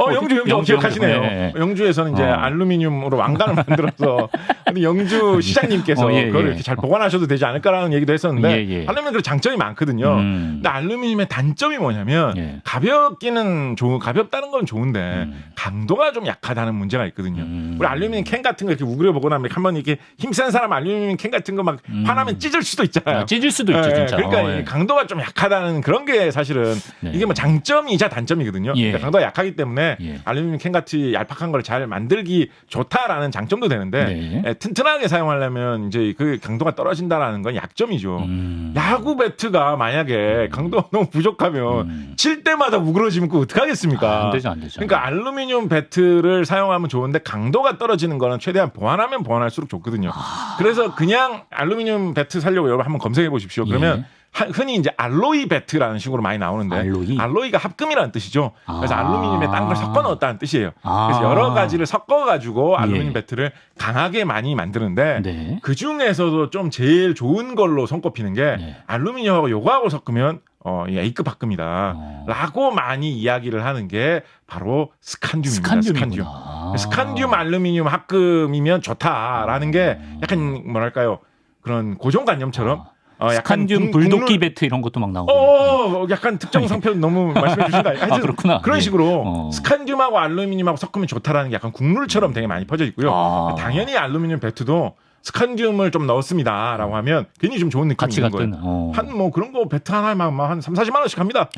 [SPEAKER 2] 영주 기억하시네요. 영주에서는 이제 알루미늄으로 왕관을 만들어서 근데 영주 시장님께서 그걸 이렇게 잘 보관하셔도 되지 않을까라는 얘기도 했었는데 알루미늄 그 장점이 많거든요. 근데 알루미늄의 단점이 뭐냐면 가볍다는 건 좋은데 강도가 좀 약하다는 문제가 있거든요. 우리 알루미늄 캔 같은 거 이렇게 우그려 보거나 한번 이렇게 힘센 사람 알루미늄 캔 같은 거 막 화나면 찢을 수도 있잖아요.
[SPEAKER 1] 찢을 수도 있죠, 진짜.
[SPEAKER 2] 그러니까 강도가 좀 약하다는 그런 게 사실은 이게 뭐 장점이자 단점이거든요. 그러니까 강도가 약하기 때문에 알루미늄 캔 같이 얄팍한 걸 잘 만들기 좋다라는 장점도 되는데 튼튼하게 사용하려면 이제 그 강도가 떨어진다라는 건 약점이죠. 야구 배트가 만약에 강도가 너무 부족하면 칠 때마다 우그러지면 그거 어떡하겠습니까?
[SPEAKER 1] 안 되죠.
[SPEAKER 2] 그러니까 알루미늄 배트를 사용하면 좋은데 강도가 떨어지는 거는 최대한 보완하면 보완할수록 좋거든요. 그래서 그냥 알루미늄 배트 살려고 여러분 한번 검색해 보십시오. 그러면 흔히 이제 알로이 배트라는 식으로 많이 나오는데 알로이가 합금이라는 뜻이죠. 그래서 알루미늄에 딴 걸 섞어 넣었다는 뜻이에요. 그래서 여러 가지를 섞어 가지고 알루미늄 배트를 강하게 많이 만드는데 그 중에서도 좀 제일 좋은 걸로 손꼽히는 게 알루미늄하고 요거하고 섞으면 A급 합금이다. 라고 많이 이야기를 하는 게 바로 스칸듐입니다. 스칸듐 알루미늄 합금이면 좋다라는 게 약간 뭐랄까요. 그런 고정관념처럼
[SPEAKER 1] 스칸듐 불도끼 배트 이런 것도 막 나오고.
[SPEAKER 2] 약간 특정 상표 너무 말씀해 주신다.
[SPEAKER 1] 그렇구나.
[SPEAKER 2] 그런 식으로 스칸듐하고 알루미늄하고 섞으면 좋다라는 게 약간 국룰처럼 되게 많이 퍼져 있고요. 당연히 알루미늄 배트도 스칸듐을 좀 넣었습니다라고 하면 괜히 좀 좋은 느낌이 있는 거예요. 한 그런 거 배트 하나에 한 3, 40만 원씩 합니다.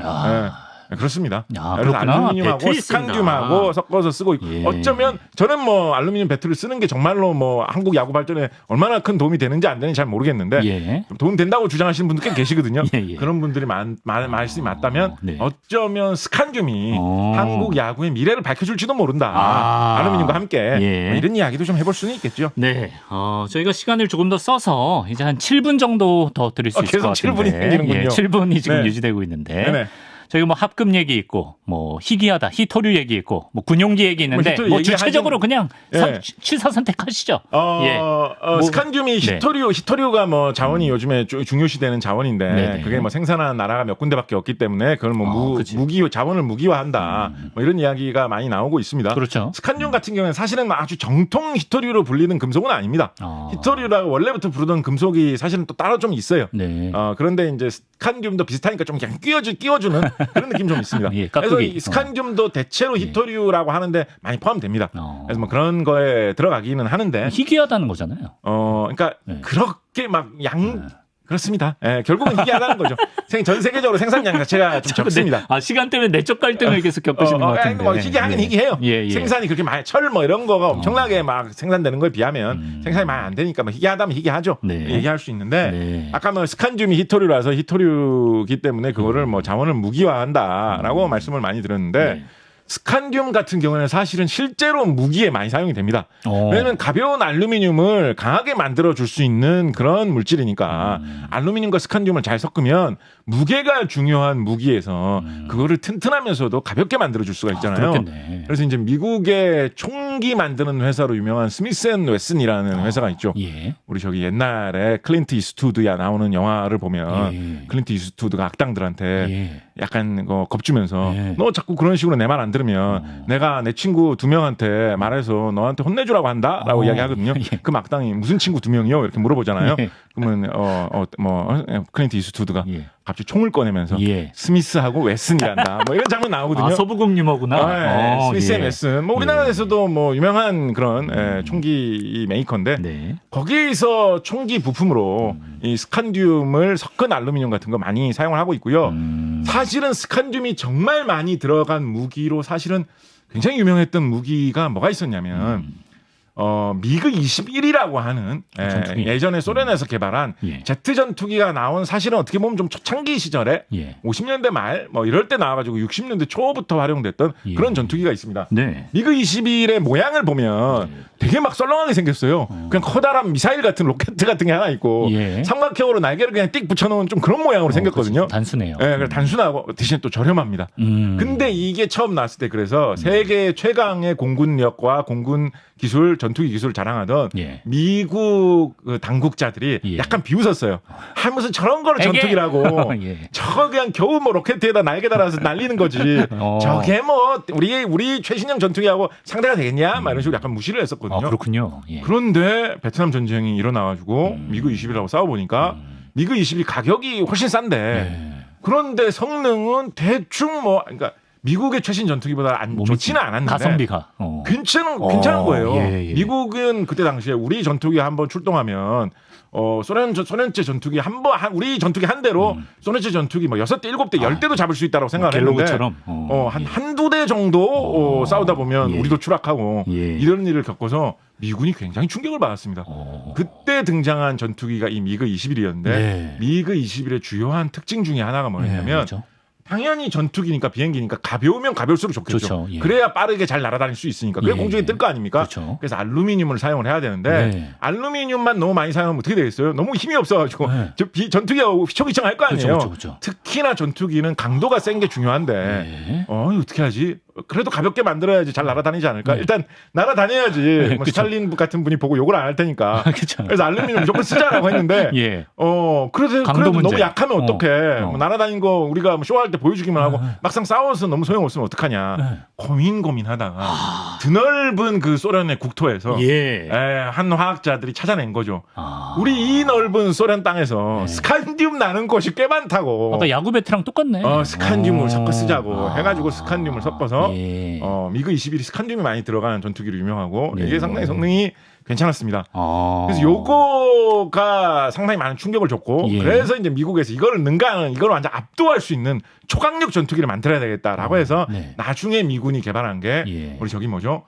[SPEAKER 2] 그렇습니다. 그래서 알루미늄하고 스칸듐하고 섞어서 쓰고 있고 어쩌면 저는 뭐 알루미늄 배트를 쓰는 게 정말로 뭐 한국 야구 발전에 얼마나 큰 도움이 되는지 안 되는지 잘 모르겠는데 도움 된다고 주장하시는 분들 꽤 계시거든요. 그런 분들이 말씀이 맞다면 어쩌면 스칸듐이 한국 야구의 미래를 밝혀줄지도 모른다. 알루미늄과 함께 뭐 이런 이야기도 좀 해볼 수는 있겠죠.
[SPEAKER 1] 네, 저희가 시간을 조금 더 써서 이제 한 7분 정도 더 드릴 수 있을 것 같은데
[SPEAKER 2] 7분이 생기는군요.
[SPEAKER 1] 7분이 지금 유지되고 있는데 저희가 뭐 합금 얘기 있고 뭐 희귀하다 히토류 얘기 있고 뭐 군용기 얘기 있는데 뭐 주체적으로 그냥 취사 선택하시죠.
[SPEAKER 2] 스칸듐이 히토류가 뭐 자원이 요즘에 중요시되는 자원인데 그게 뭐 생산하는 나라가 몇 군데밖에 없기 때문에 그걸 뭐 자원을 무기화한다 뭐 이런 이야기가 많이 나오고 있습니다.
[SPEAKER 1] 그렇죠.
[SPEAKER 2] 스칸듐 같은 경우는 사실은 아주 정통 히토류로 불리는 금속은 아닙니다. 히토류라고 원래부터 부르던 금속이 사실은 또 따로 좀 있어요. 그런데 이제 스칸듐도 비슷하니까 좀 그냥 끼워주는 그런 느낌 좀 있습니다. 그래서 이 스칸듐도 대체로 히토류라고 하는데 많이 포함됩니다. 그래서 뭐 그런 거에 들어가기는 하는데
[SPEAKER 1] 희귀하다는 거잖아요.
[SPEAKER 2] 그러니까 그렇게 막 그렇습니다. 결국은 희귀하다는 거죠. 전 세계적으로 생산량 자체가 좀 적습니다.
[SPEAKER 1] 시간 때문에 내적 갈등을 계속 겪으시는 것 같은데.
[SPEAKER 2] 뭐 희귀하긴 희귀해요. 생산이 그렇게 많이 철 뭐 이런 거가 엄청나게 막 생산되는 거에 비하면 생산이 많이 안 되니까 뭐 희귀하다면 희귀하죠. 얘기할 수 있는데 아까 뭐 스칸듐이 히토류라서 히토류기 때문에 그거를 뭐 자원을 무기화한다라고 말씀을 많이 드렸는데 스칸듐 같은 경우는 사실은 실제로 무기에 많이 사용이 됩니다. 왜냐하면 가벼운 알루미늄을 강하게 만들어줄 수 있는 그런 물질이니까 알루미늄과 스칸듐을 잘 섞으면 무게가 중요한 무기에서 그거를 튼튼하면서도 가볍게 만들어줄 수가 있잖아요. 그래서 이제 미국의 총기 만드는 회사로 유명한 스미스 앤 웨슨이라는 회사가 있죠. 우리 저기 옛날에 클린트 이스트우드야 나오는 영화를 보면 클린트 이스트우드가 악당들한테 약간 겁주면서 너 자꾸 그런 식으로 내 말 안 들으면 내가 내 친구 2명한테 말해서 너한테 혼내주라고 한다라고 이야기하거든요.
[SPEAKER 1] 예.
[SPEAKER 2] 그 막당이 무슨 친구 2명이요? 이렇게 물어보잖아요.
[SPEAKER 1] 예.
[SPEAKER 2] 그러면 클린트 이스트우드가
[SPEAKER 1] 예.
[SPEAKER 2] 갑자기 총을 꺼내면서
[SPEAKER 1] 예.
[SPEAKER 2] 스미스하고 웨슨이란다. 뭐 이런 장면 나오거든요.
[SPEAKER 1] 아, 서부국 유머구나.
[SPEAKER 2] 스미스 앤
[SPEAKER 1] 예.
[SPEAKER 2] 웨슨. 뭐 우리나라에서도 뭐 유명한 그런 총기 메이커인데
[SPEAKER 1] 네.
[SPEAKER 2] 거기에서 총기 부품으로 이 스칸듐을 섞은 알루미늄 같은 거 많이 사용을 하고 있고요. 사실은 스칸듐이 정말 많이 들어간 무기로 사실은 굉장히 유명했던 무기가 뭐가 있었냐면 미그 21이라고 하는 예전에 소련에서 개발한
[SPEAKER 1] 예.
[SPEAKER 2] 제트 전투기가 나온 사실은 어떻게 보면 좀 초창기 시절에
[SPEAKER 1] 예.
[SPEAKER 2] 50년대 말 뭐 이럴 때 나와가지고 60년대 초부터 활용됐던
[SPEAKER 1] 예.
[SPEAKER 2] 그런 전투기가 있습니다.
[SPEAKER 1] 네.
[SPEAKER 2] 미그 21의 모양을 보면 되게 막 썰렁하게 생겼어요. 그냥 커다란 미사일 같은 로켓 같은 게 하나 있고
[SPEAKER 1] 예.
[SPEAKER 2] 삼각형으로 날개를 그냥 띡 붙여놓은 좀 그런 모양으로 생겼거든요.
[SPEAKER 1] 그렇죠. 단순해요.
[SPEAKER 2] 예, 그래 단순하고 대신 또 저렴합니다. 근데 이게 처음 나왔을 때 그래서 세계 최강의 공군력과 공군 기술, 전투기 기술을 자랑하던
[SPEAKER 1] 예.
[SPEAKER 2] 미국 그 당국자들이
[SPEAKER 1] 예.
[SPEAKER 2] 약간 비웃었어요. 무슨 저런 걸 전투기라고.
[SPEAKER 1] 예.
[SPEAKER 2] 저거 그냥 겨우 뭐 로켓에다 날개 달아서 날리는 거지. 저게 뭐 우리 최신형 전투기하고 상대가 되겠냐? 막 이런 식으로 약간 무시를 했었거든요.
[SPEAKER 1] 그렇군요. 예.
[SPEAKER 2] 그런데 베트남 전쟁이 일어나가지고 미그 21하고 싸워보니까 미그 21 가격이 훨씬 싼데
[SPEAKER 1] 예.
[SPEAKER 2] 그런데 성능은 대충 뭐 그러니까 미국의 최신 전투기보다 좋지는 않았는데
[SPEAKER 1] 가성비가
[SPEAKER 2] 괜찮은 거예요.
[SPEAKER 1] 예.
[SPEAKER 2] 미국은 그때 당시에 우리 전투기 한번 출동하면 소련제 전투기 우리 전투기 한 대로 소련제 전투기 뭐 6대, 7대, 10대도 잡을 수 있다고 생각을 했는데
[SPEAKER 1] 갤로그처럼
[SPEAKER 2] 한두 대 정도 싸우다 보면
[SPEAKER 1] 예.
[SPEAKER 2] 우리도 추락하고
[SPEAKER 1] 예.
[SPEAKER 2] 이런 일을 겪어서 미군이 굉장히 충격을 받았습니다. 그때 등장한 전투기가 이 미그 21이었는데
[SPEAKER 1] 예.
[SPEAKER 2] 미그 21의 주요한 특징 중에 하나가 뭐냐면
[SPEAKER 1] 그렇죠.
[SPEAKER 2] 당연히 전투기니까 비행기니까 가벼우면 가벼울수록 좋겠죠.
[SPEAKER 1] 좋죠. 예.
[SPEAKER 2] 그래야 빠르게 잘 날아다닐 수 있으니까. 그래
[SPEAKER 1] 예.
[SPEAKER 2] 공중에 뜰 거 아닙니까?
[SPEAKER 1] 그렇죠.
[SPEAKER 2] 그래서 알루미늄을 사용을 해야 되는데
[SPEAKER 1] 네.
[SPEAKER 2] 알루미늄만 너무 많이 사용하면 어떻게 되겠어요? 너무 힘이 없어가지고
[SPEAKER 1] 네.
[SPEAKER 2] 전투기가 휘청휘청 할 거 아니에요.
[SPEAKER 1] 그렇죠.
[SPEAKER 2] 특히나 전투기는 강도가 센 게 중요한데
[SPEAKER 1] 네.
[SPEAKER 2] 이거 어떻게 하지? 그래도 가볍게 만들어야지 잘 날아다니지 않을까?
[SPEAKER 1] 네.
[SPEAKER 2] 일단 날아다녀야지. 뭐
[SPEAKER 1] 그쵸.
[SPEAKER 2] 스탈린 같은 분이 보고 욕을 안 할 테니까.
[SPEAKER 1] 그렇죠.
[SPEAKER 2] 그래서 알루미늄 무조건 쓰자라고 했는데
[SPEAKER 1] 예.
[SPEAKER 2] 그래도
[SPEAKER 1] 강도 문제.
[SPEAKER 2] 너무 약하면 어떡해.
[SPEAKER 1] 어.
[SPEAKER 2] 뭐 날아다닌 거 우리가 뭐 쇼할 때 보여주기만 하고 막상 싸워서 너무 소용없으면 어떡하냐. 고민하다가 드넓은 그 소련의 국토에서
[SPEAKER 1] 예.
[SPEAKER 2] 한 화학자들이 찾아낸 거죠.
[SPEAKER 1] 아.
[SPEAKER 2] 우리 이 넓은 소련 땅에서 스칸듐 나는 곳이 꽤 많다고.
[SPEAKER 1] 아까 야구 배트랑 똑같네.
[SPEAKER 2] 스칸듐을 섞어 쓰자고 해가지고 스칸듐을 섞어서
[SPEAKER 1] 예.
[SPEAKER 2] 미그 21이 스칸듐이 많이 들어가는 전투기로 유명하고
[SPEAKER 1] 네.
[SPEAKER 2] 이게 상당히 성능이 괜찮았습니다.
[SPEAKER 1] 아.
[SPEAKER 2] 그래서 요거가 상당히 많은 충격을 줬고
[SPEAKER 1] 예.
[SPEAKER 2] 그래서 이제 미국에서 이걸 완전 압도할 수 있는 초강력 전투기를 만들어야 되겠다라고 해서
[SPEAKER 1] 네.
[SPEAKER 2] 나중에 미군이 개발한 게
[SPEAKER 1] 예.
[SPEAKER 2] 우리 저기 뭐죠?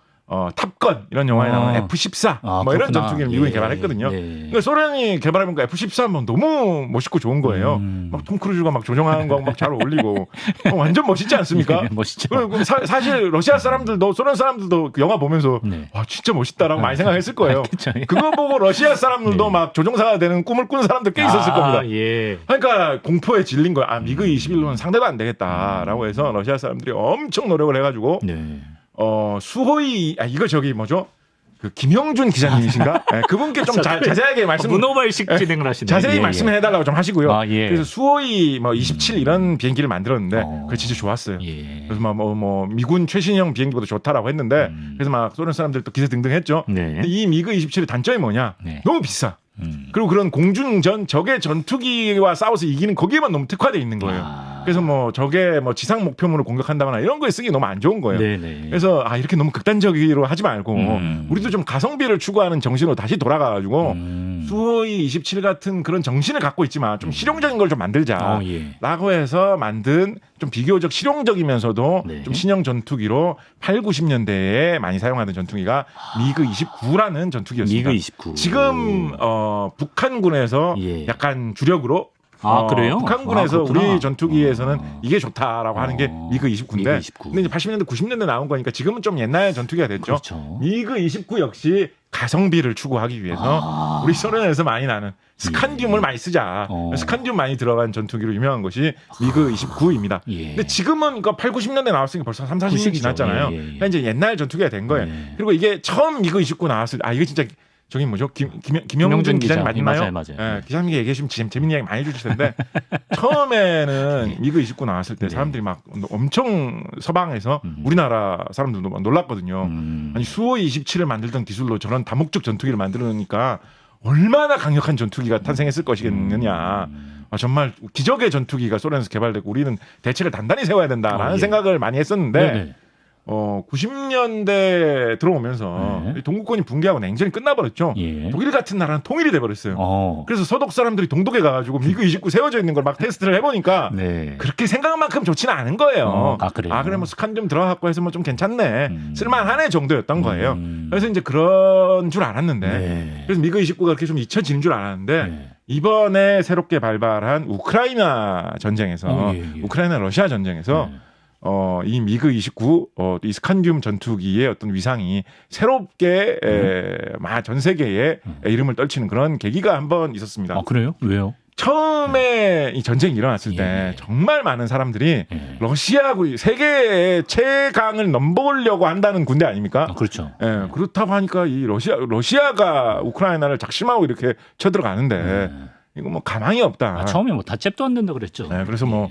[SPEAKER 2] 탑건 이런 영화에 나오는 F-14 뭐 이런
[SPEAKER 1] 그렇구나.
[SPEAKER 2] 전투기를 미군이
[SPEAKER 1] 예.
[SPEAKER 2] 개발했거든요.
[SPEAKER 1] 예.
[SPEAKER 2] 그러니까 소련이 개발해본 거 F-14 하면 너무 멋있고 좋은 거예요. 막 톰 크루즈가 막 조종하는 거 막 잘 어울리고 완전 멋있지 않습니까?
[SPEAKER 1] 예, 멋있죠.
[SPEAKER 2] 그리고 사실 러시아 사람들도 소련 사람들도 그 영화 보면서
[SPEAKER 1] 네.
[SPEAKER 2] 와 진짜 멋있다라고 많이 생각했을 거예요.
[SPEAKER 1] 그쵸.
[SPEAKER 2] 그거 보고 러시아 사람들도
[SPEAKER 1] 네.
[SPEAKER 2] 막 조종사가 되는 꿈을 꾸는 사람들 꽤 있었을 겁니다.
[SPEAKER 1] 예.
[SPEAKER 2] 그러니까 공포에 질린 거야. 미그 21로는 상대가 안 되겠다라고 해서 러시아 사람들이 엄청 노력을 해가지고
[SPEAKER 1] 네.
[SPEAKER 2] 수호이 이거 저기 뭐죠? 그 김형준 기자님이신가? 네, 그분께 좀 자세하게 말씀
[SPEAKER 1] 문어발식 진행을 하시네.
[SPEAKER 2] 자세히 말씀을 해달라고 좀 하시고요.
[SPEAKER 1] 예.
[SPEAKER 2] 그래서 수호이 27 이런 비행기를 만들었는데 그게 진짜 좋았어요.
[SPEAKER 1] 예.
[SPEAKER 2] 그래서 뭐 미군 최신형 비행기보다 좋다라고 했는데 그래서 막 소련 사람들 또 기세 등등했죠.
[SPEAKER 1] 네.
[SPEAKER 2] 근데 이 미그 27의 단점이 뭐냐?
[SPEAKER 1] 네.
[SPEAKER 2] 너무 비싸. 그리고 그런 공중전 적의 전투기와 싸워서 이기는 거기에만 너무 특화돼 있는 거예요. 그래서 뭐 적의 뭐 지상 목표물을 공격한다거나 이런 거에 쓰기 너무 안 좋은 거예요.
[SPEAKER 1] 네네.
[SPEAKER 2] 그래서 이렇게 너무 극단적으로 하지 말고 우리도 좀 가성비를 추구하는 정신으로 다시 돌아가가지고 수호이 27 같은 그런 정신을 갖고 있지만 좀 실용적인 걸 좀 만들자라고
[SPEAKER 1] 예.
[SPEAKER 2] 해서 만든 좀 비교적 실용적이면서도
[SPEAKER 1] 네.
[SPEAKER 2] 좀 신형 전투기로 8, 90년대에 많이 사용하던 전투기가 미그 29라는 전투기였습니다.
[SPEAKER 1] 미그 29.
[SPEAKER 2] 지금 북한군에서
[SPEAKER 1] 예.
[SPEAKER 2] 약간 주력으로
[SPEAKER 1] 그래요?
[SPEAKER 2] 북한군에서
[SPEAKER 1] 그렇구나.
[SPEAKER 2] 우리 전투기에서는 이게 좋다라고 하는 게 미그 29인데
[SPEAKER 1] 미그 29.
[SPEAKER 2] 근데 이제 80년대 90년대 나온 거니까 지금은 좀 옛날 전투기가 됐죠.
[SPEAKER 1] 그렇죠.
[SPEAKER 2] 미그 29 역시 가성비를 추구하기 위해서 우리 소련에서 많이 나는 스칸듐을 많이 쓰자. 스칸듐 많이 들어간 전투기로 유명한 것이 미그 29입니다.
[SPEAKER 1] 예.
[SPEAKER 2] 근데 지금은 그러니까 8, 90년대 나왔으니까 벌써 3, 40년 지났잖아요.
[SPEAKER 1] 예.
[SPEAKER 2] 그러니까 이제 옛날 전투기가 된 거예요.
[SPEAKER 1] 예.
[SPEAKER 2] 그리고 이게 처음 미그 29 나왔을 때 이게 진짜 저기 뭐죠? 김영준 기자님 맞나요?
[SPEAKER 1] 맞아요.
[SPEAKER 2] 예, 기자님이 얘기해 주시면 재밌는 이야기 많이 해주실 텐데 처음에는 미그 29 나왔을 때 사람들이 막 엄청 서방에서 우리나라 사람들도 막 놀랐거든요. 아니 수호 27을 만들던 기술로 저런 다목적 전투기를 만들으니까 얼마나 강력한 전투기가 탄생했을 것이겠느냐. 정말 기적의 전투기가 소련에서 개발되고 우리는 대책을 단단히 세워야 된다라는 생각을 많이 했었는데
[SPEAKER 1] 네네.
[SPEAKER 2] 90년대 들어오면서 동구권이 붕괴하고 냉전이 끝나버렸죠. 독일 같은 나라는 통일이 돼버렸어요. 그래서 서독 사람들이 동독에 가가지고 미그 29 세워져 있는 걸 막 테스트를 해보니까 그렇게 생각만큼 좋지는 않은 거예요.
[SPEAKER 1] 그래요?
[SPEAKER 2] 그래 뭐 스칸듐 들어갔고 해서 뭐 좀 괜찮네. 쓸만하네 정도였던 거예요. 그래서 이제 그런 줄 알았는데 그래서 미그 29가 그렇게 좀 잊혀지는 줄 알았는데 이번에 새롭게 발발한 우크라이나 전쟁에서 우크라이나 러시아 전쟁에서 이 미그 29, 이 스칸듐 전투기의 어떤 위상이 새롭게 전 세계에 이름을 떨치는 그런 계기가 한번 있었습니다.
[SPEAKER 1] 아, 그래요? 왜요?
[SPEAKER 2] 처음에 이 전쟁이 일어났을 때 정말 많은 사람들이 러시아하고 세계의 최강을 넘보려고 한다는 군대 아닙니까?
[SPEAKER 1] 그렇죠.
[SPEAKER 2] 그렇다고 하니까 이 러시아가 우크라이나를 작심하고 이렇게 쳐들어가는데 이거 뭐 가망이 없다.
[SPEAKER 1] 처음에 뭐 다 잽도 안 된다 그랬죠.
[SPEAKER 2] 그래서 뭐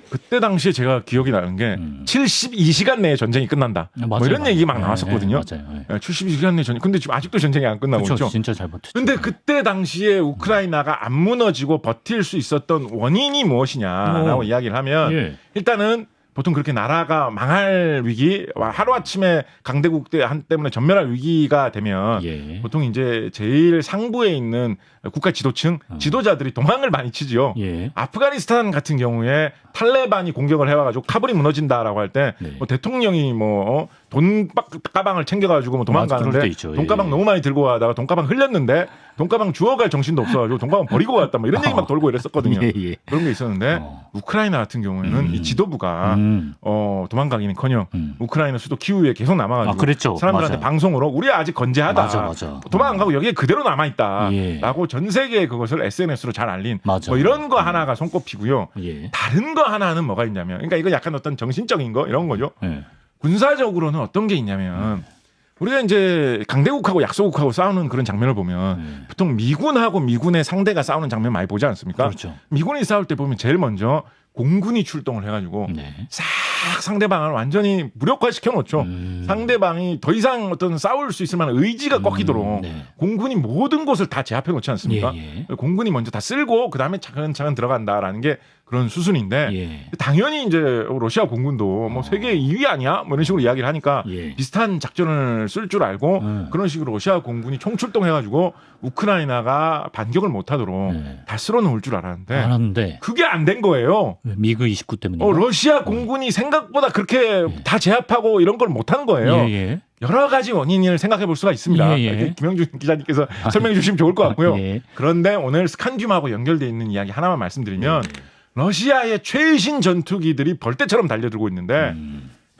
[SPEAKER 2] 그때 당시에 제가 기억이 나는 게 72시간 내에 전쟁이 끝난다. 뭐 이런 얘기 막 나왔었거든요. 72시간 내에 전쟁. 근데 지금 아직도 전쟁이 안 끝나고 있죠.
[SPEAKER 1] 진짜 잘 버텼죠.
[SPEAKER 2] 근데 그때 당시에 우크라이나가 안 무너지고 버틸 수 있었던 원인이 무엇이냐라고 이야기를 하면 일단은 보통 그렇게 나라가 망할 위기, 하루아침에 강대국 때문에 전멸할 위기가 되면 보통 이제 제일 상부에 있는 국가 지도층, 지도자들이 도망을 많이 치지요. 아프가니스탄 같은 경우에 탈레반이 공격을 해와가지고 카불이 무너진다라고 할 때 뭐 대통령이 뭐 돈가방을 챙겨가지고 뭐 도망가는데 돈가방 너무 많이 들고 가다가 돈가방 흘렸는데 돈가방 주워갈 정신도 없어가지고 돈가방 버리고 갔다 뭐 이런 얘기 막 돌고 이랬었거든요. 그런 게 있었는데 우크라이나 같은 경우에는 이 지도부가 도망가기는커녕 우크라이나 수도 키우에 계속 남아가지고 사람들한테 방송으로 우리 아직 건재하다. 도망 안 가고 여기에 그대로 남아있다라고 전 세계에 그것을 SNS로 잘 알린 뭐 이런 거 하나가 손꼽히고요. 다른 거 하나는 뭐가 있냐면 그러니까 이거 약간 어떤 정신적인 거 이런 거죠. 군사적으로는 어떤 게 있냐면 우리가 이제 강대국하고 약소국하고 싸우는 그런 장면을 보면 보통 미군하고 미군의 상대가 싸우는 장면 많이 보지 않습니까?
[SPEAKER 1] 그렇죠.
[SPEAKER 2] 미군이 싸울 때 보면 제일 먼저 공군이 출동을 해가지고 싹 상대방을 완전히 무력화시켜 놓죠. 상대방이 더 이상 어떤 싸울 수 있을 만한 의지가 꺾이도록 공군이 모든 곳을 다 제압해 놓지 않습니까? 공군이 먼저 다 쓸고 그 다음에 차근차근 들어간다라는 게 그런 수순인데 당연히 이제 러시아 공군도 뭐 세계 2위 아니야? 뭐 이런 식으로 이야기를 하니까 비슷한 작전을 쓸 줄 알고 그런 식으로 러시아 공군이 총출동해가지고 우크라이나가 반격을 못하도록 다 쓸어놓을 줄 알았는데 그게 안 된 거예요.
[SPEAKER 1] 미그 29 때문에.
[SPEAKER 2] 러시아 공군이 생각보다 그렇게 다 제압하고 이런 걸 못하는 거예요. 여러 가지 원인을 생각해 볼 수가 있습니다. 김영준 기자님께서 설명해 주시면 좋을 것 같고요. 그런데 오늘 스칸듐하고 연결되어 있는 이야기 하나만 말씀드리면 러시아의 최신 전투기들이 벌떼처럼 달려들고 있는데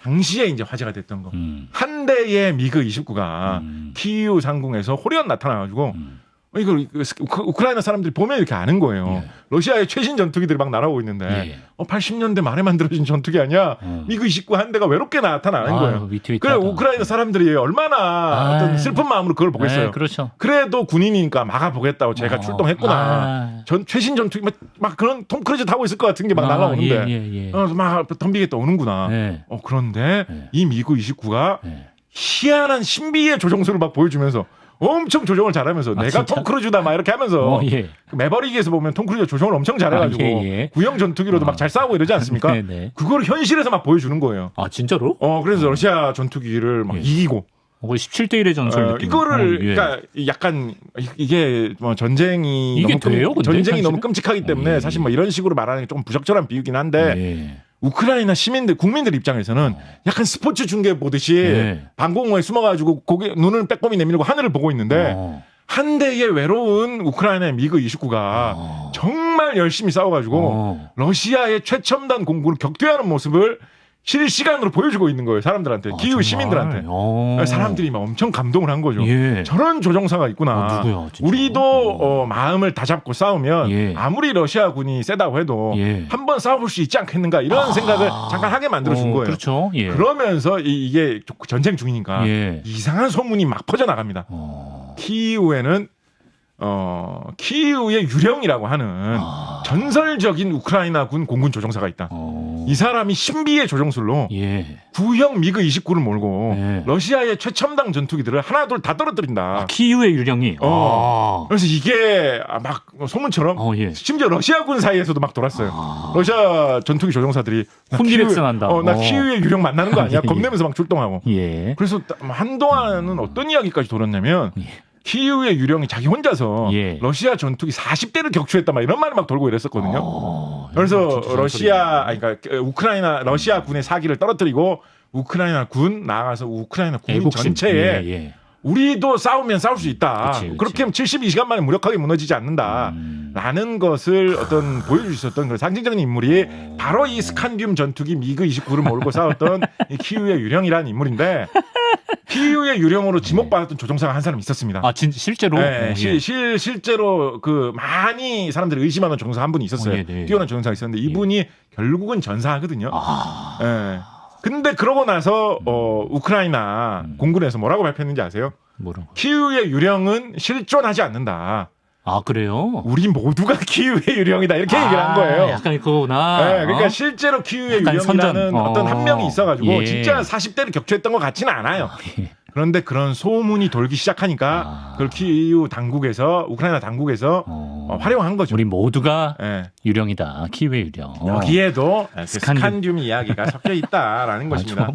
[SPEAKER 2] 당시에 이제 화제가 됐던 거. 한 대의 미그 29가 키이우 상공에서 호련 나타나가지고 이걸 우크라이나 사람들이 보면 이렇게 아는 거예요. 러시아의 최신 전투기들이 막 날아오고 있는데 80년대 말에 만들어진 전투기 아니야? 미그 29 한 대가 외롭게 나타나는 거예요. 그래 우크라이나 사람들이 얼마나 어떤 슬픈 마음으로 그걸 보겠어요.
[SPEAKER 1] 그렇죠.
[SPEAKER 2] 그래도 군인이니까 막아보겠다고 제가 출동했구나. 최신 전투기 막 그런 톰 크루즈 타고 있을 것 같은 게 막 날아오는데 막 덤비겠다 오는구나. 그런데 이 미그 29가 희한한 신비의 조종술을 막 보여주면서 엄청 조종을 잘하면서 내가
[SPEAKER 1] 진짜?
[SPEAKER 2] 톰 크루즈다 막 이렇게 하면서 매버릭에서 보면 톰 크루즈 조종을 엄청 잘해가지고 구형 전투기로도 막 잘 싸우고 이러지 않습니까? 그걸 현실에서 막 보여주는 거예요.
[SPEAKER 1] 아 진짜로?
[SPEAKER 2] 그래서 러시아 전투기를 막 이기고.
[SPEAKER 1] 17대 1의 전설 느낌.
[SPEAKER 2] 이거를 그러니까 약간 이게 뭐 전쟁이
[SPEAKER 1] 이게 돼요?
[SPEAKER 2] 전쟁이 너무 끔찍하기 때문에 사실 뭐 이런 식으로 말하는 게 조금 부적절한 비유긴 한데. 우크라이나 국민들 입장에서는 약간 스포츠 중계 보듯이 방공호에 숨어가지고 눈을 빼꼼히 내밀고 하늘을 보고 있는데 한 대의 외로운 우크라이나의 미그 29가 정말 열심히 싸워가지고 러시아의 최첨단 공군을 격퇴하는 모습을 실시간으로 보여주고 있는 거예요. 사람들한테. 키이우 시민들한테. 사람들이 막 엄청 감동을 한 거죠. 저런 조종사가 있구나.
[SPEAKER 1] 누구야,
[SPEAKER 2] 우리도 마음을 다잡고 싸우면 아무리 러시아군이 세다고 해도 한번 싸워볼 수 있지 않겠는가 이런 생각을 잠깐 하게 만들어준 거예요.
[SPEAKER 1] 그렇죠.
[SPEAKER 2] 그러면서 이게 전쟁 중이니까 이상한 소문이 막 퍼져나갑니다. 키이우에는 키이우의 유령이라고 하는 전설적인 우크라이나군 공군 조종사가 있다. 이 사람이 신비의 조종술로 구형 미그 29를 몰고 러시아의 최첨단 전투기들을 하나둘 다 떨어뜨린다.
[SPEAKER 1] 키이우의 유령이.
[SPEAKER 2] 그래서 이게 막 소문처럼 심지어 러시아군 사이에서도 막 돌았어요. 러시아 전투기 조종사들이
[SPEAKER 1] 혼비백산한다.
[SPEAKER 2] 나 키이우의 유령 만나는 거 아니야? 겁내면서 막 출동하고. 그래서 한동안은 어떤 이야기까지 돌았냐면 키이우의 유령이 자기 혼자서 러시아 전투기 40대를 격추했다 막 이런 말이 막 돌고 이랬었거든요. 그래서 우크라이나 러시아 군의 사기를 떨어뜨리고 우크라이나 군 나가서 우크라이나 국민 전체에 우리도 싸우면 싸울 수 있다. 그치. 그렇게 하면 72시간 만에 무력하게 무너지지 않는다. 라는 것을 보여줄 수 있었던 그 상징적인 인물이 바로 이 스칸듐 전투기 미그 29를 몰고 싸웠던 이 키이우의 유령이라는 인물인데 키이우의 유령으로 지목받았던 조종사가 한 사람 있었습니다.
[SPEAKER 1] 실제로?
[SPEAKER 2] 네, 실제로 많이 사람들이 의심하는 조종사 한 분이 있었어요. 뛰어난 조종사가 있었는데 이분이 결국은 전사하거든요. 근데 그러고 나서 우크라이나 공군에서 뭐라고 발표했는지 아세요?
[SPEAKER 1] 뭐라고?
[SPEAKER 2] 키이우의 유령은 실존하지 않는다.
[SPEAKER 1] 그래요?
[SPEAKER 2] 우리 모두가 키이우의 유령이다. 이렇게 얘기를 한 거예요.
[SPEAKER 1] 약간 그거구나.
[SPEAKER 2] 네, 그러니까 실제로 키이우의 유령이라는 어떤 한 명이 있어가지고 진짜 40대를 격추했던 것 같지는 않아요. 그런데 그런 소문이 돌기 시작하니까 그걸 키이우 당국에서 우크라이나 당국에서 활용한 거죠.
[SPEAKER 1] 우리 모두가 유령이다. 키이우의 유령.
[SPEAKER 2] 여기에도 스칸듐 이야기가 섞여 있다라는 것입니다.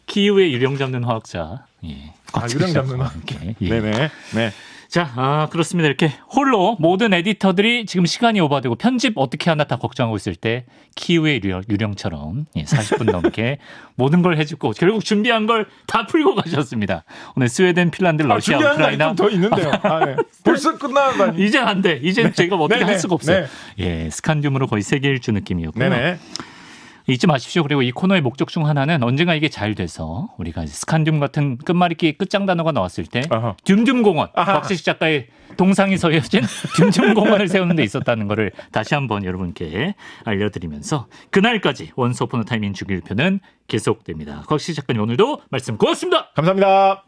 [SPEAKER 1] 키이우의 유령 잡는 화학자.
[SPEAKER 2] 유령 잡는 화학자. 네네. 네.
[SPEAKER 1] 자, 그렇습니다. 이렇게 홀로 모든 에디터들이 지금 시간이 오버되고 편집 어떻게 하나 다 걱정하고 있을 때 키이우의 유령처럼 40분 넘게 모든 걸 해주고 결국 준비한 걸 다 풀고 가셨습니다. 오늘 스웨덴, 핀란드, 러시아, 우크라이나.
[SPEAKER 2] 더 있는데요. 벌써 끝나다니.
[SPEAKER 1] 이젠 안 돼. 이젠 제가 어떻게 할 수가 없어요. 스칸듐으로 거의 세계 일주 느낌이었고요.
[SPEAKER 2] 네네.
[SPEAKER 1] 잊지 마십시오. 그리고 이 코너의 목적 중 하나는 언젠가 이게 잘 돼서 우리가 스칸듐 같은 끝말잇기 끝장 단어가 나왔을 때 듐듐공원 박시식 작가의 동상이 서여진 듐듐공원을 세우는 데 있었다는 거를 다시 한번 여러분께 알려드리면서 그날까지 원스 어폰 어 타임 인 주기율표는 계속됩니다. 박시식 작가님 오늘도 말씀 고맙습니다.
[SPEAKER 2] 감사합니다.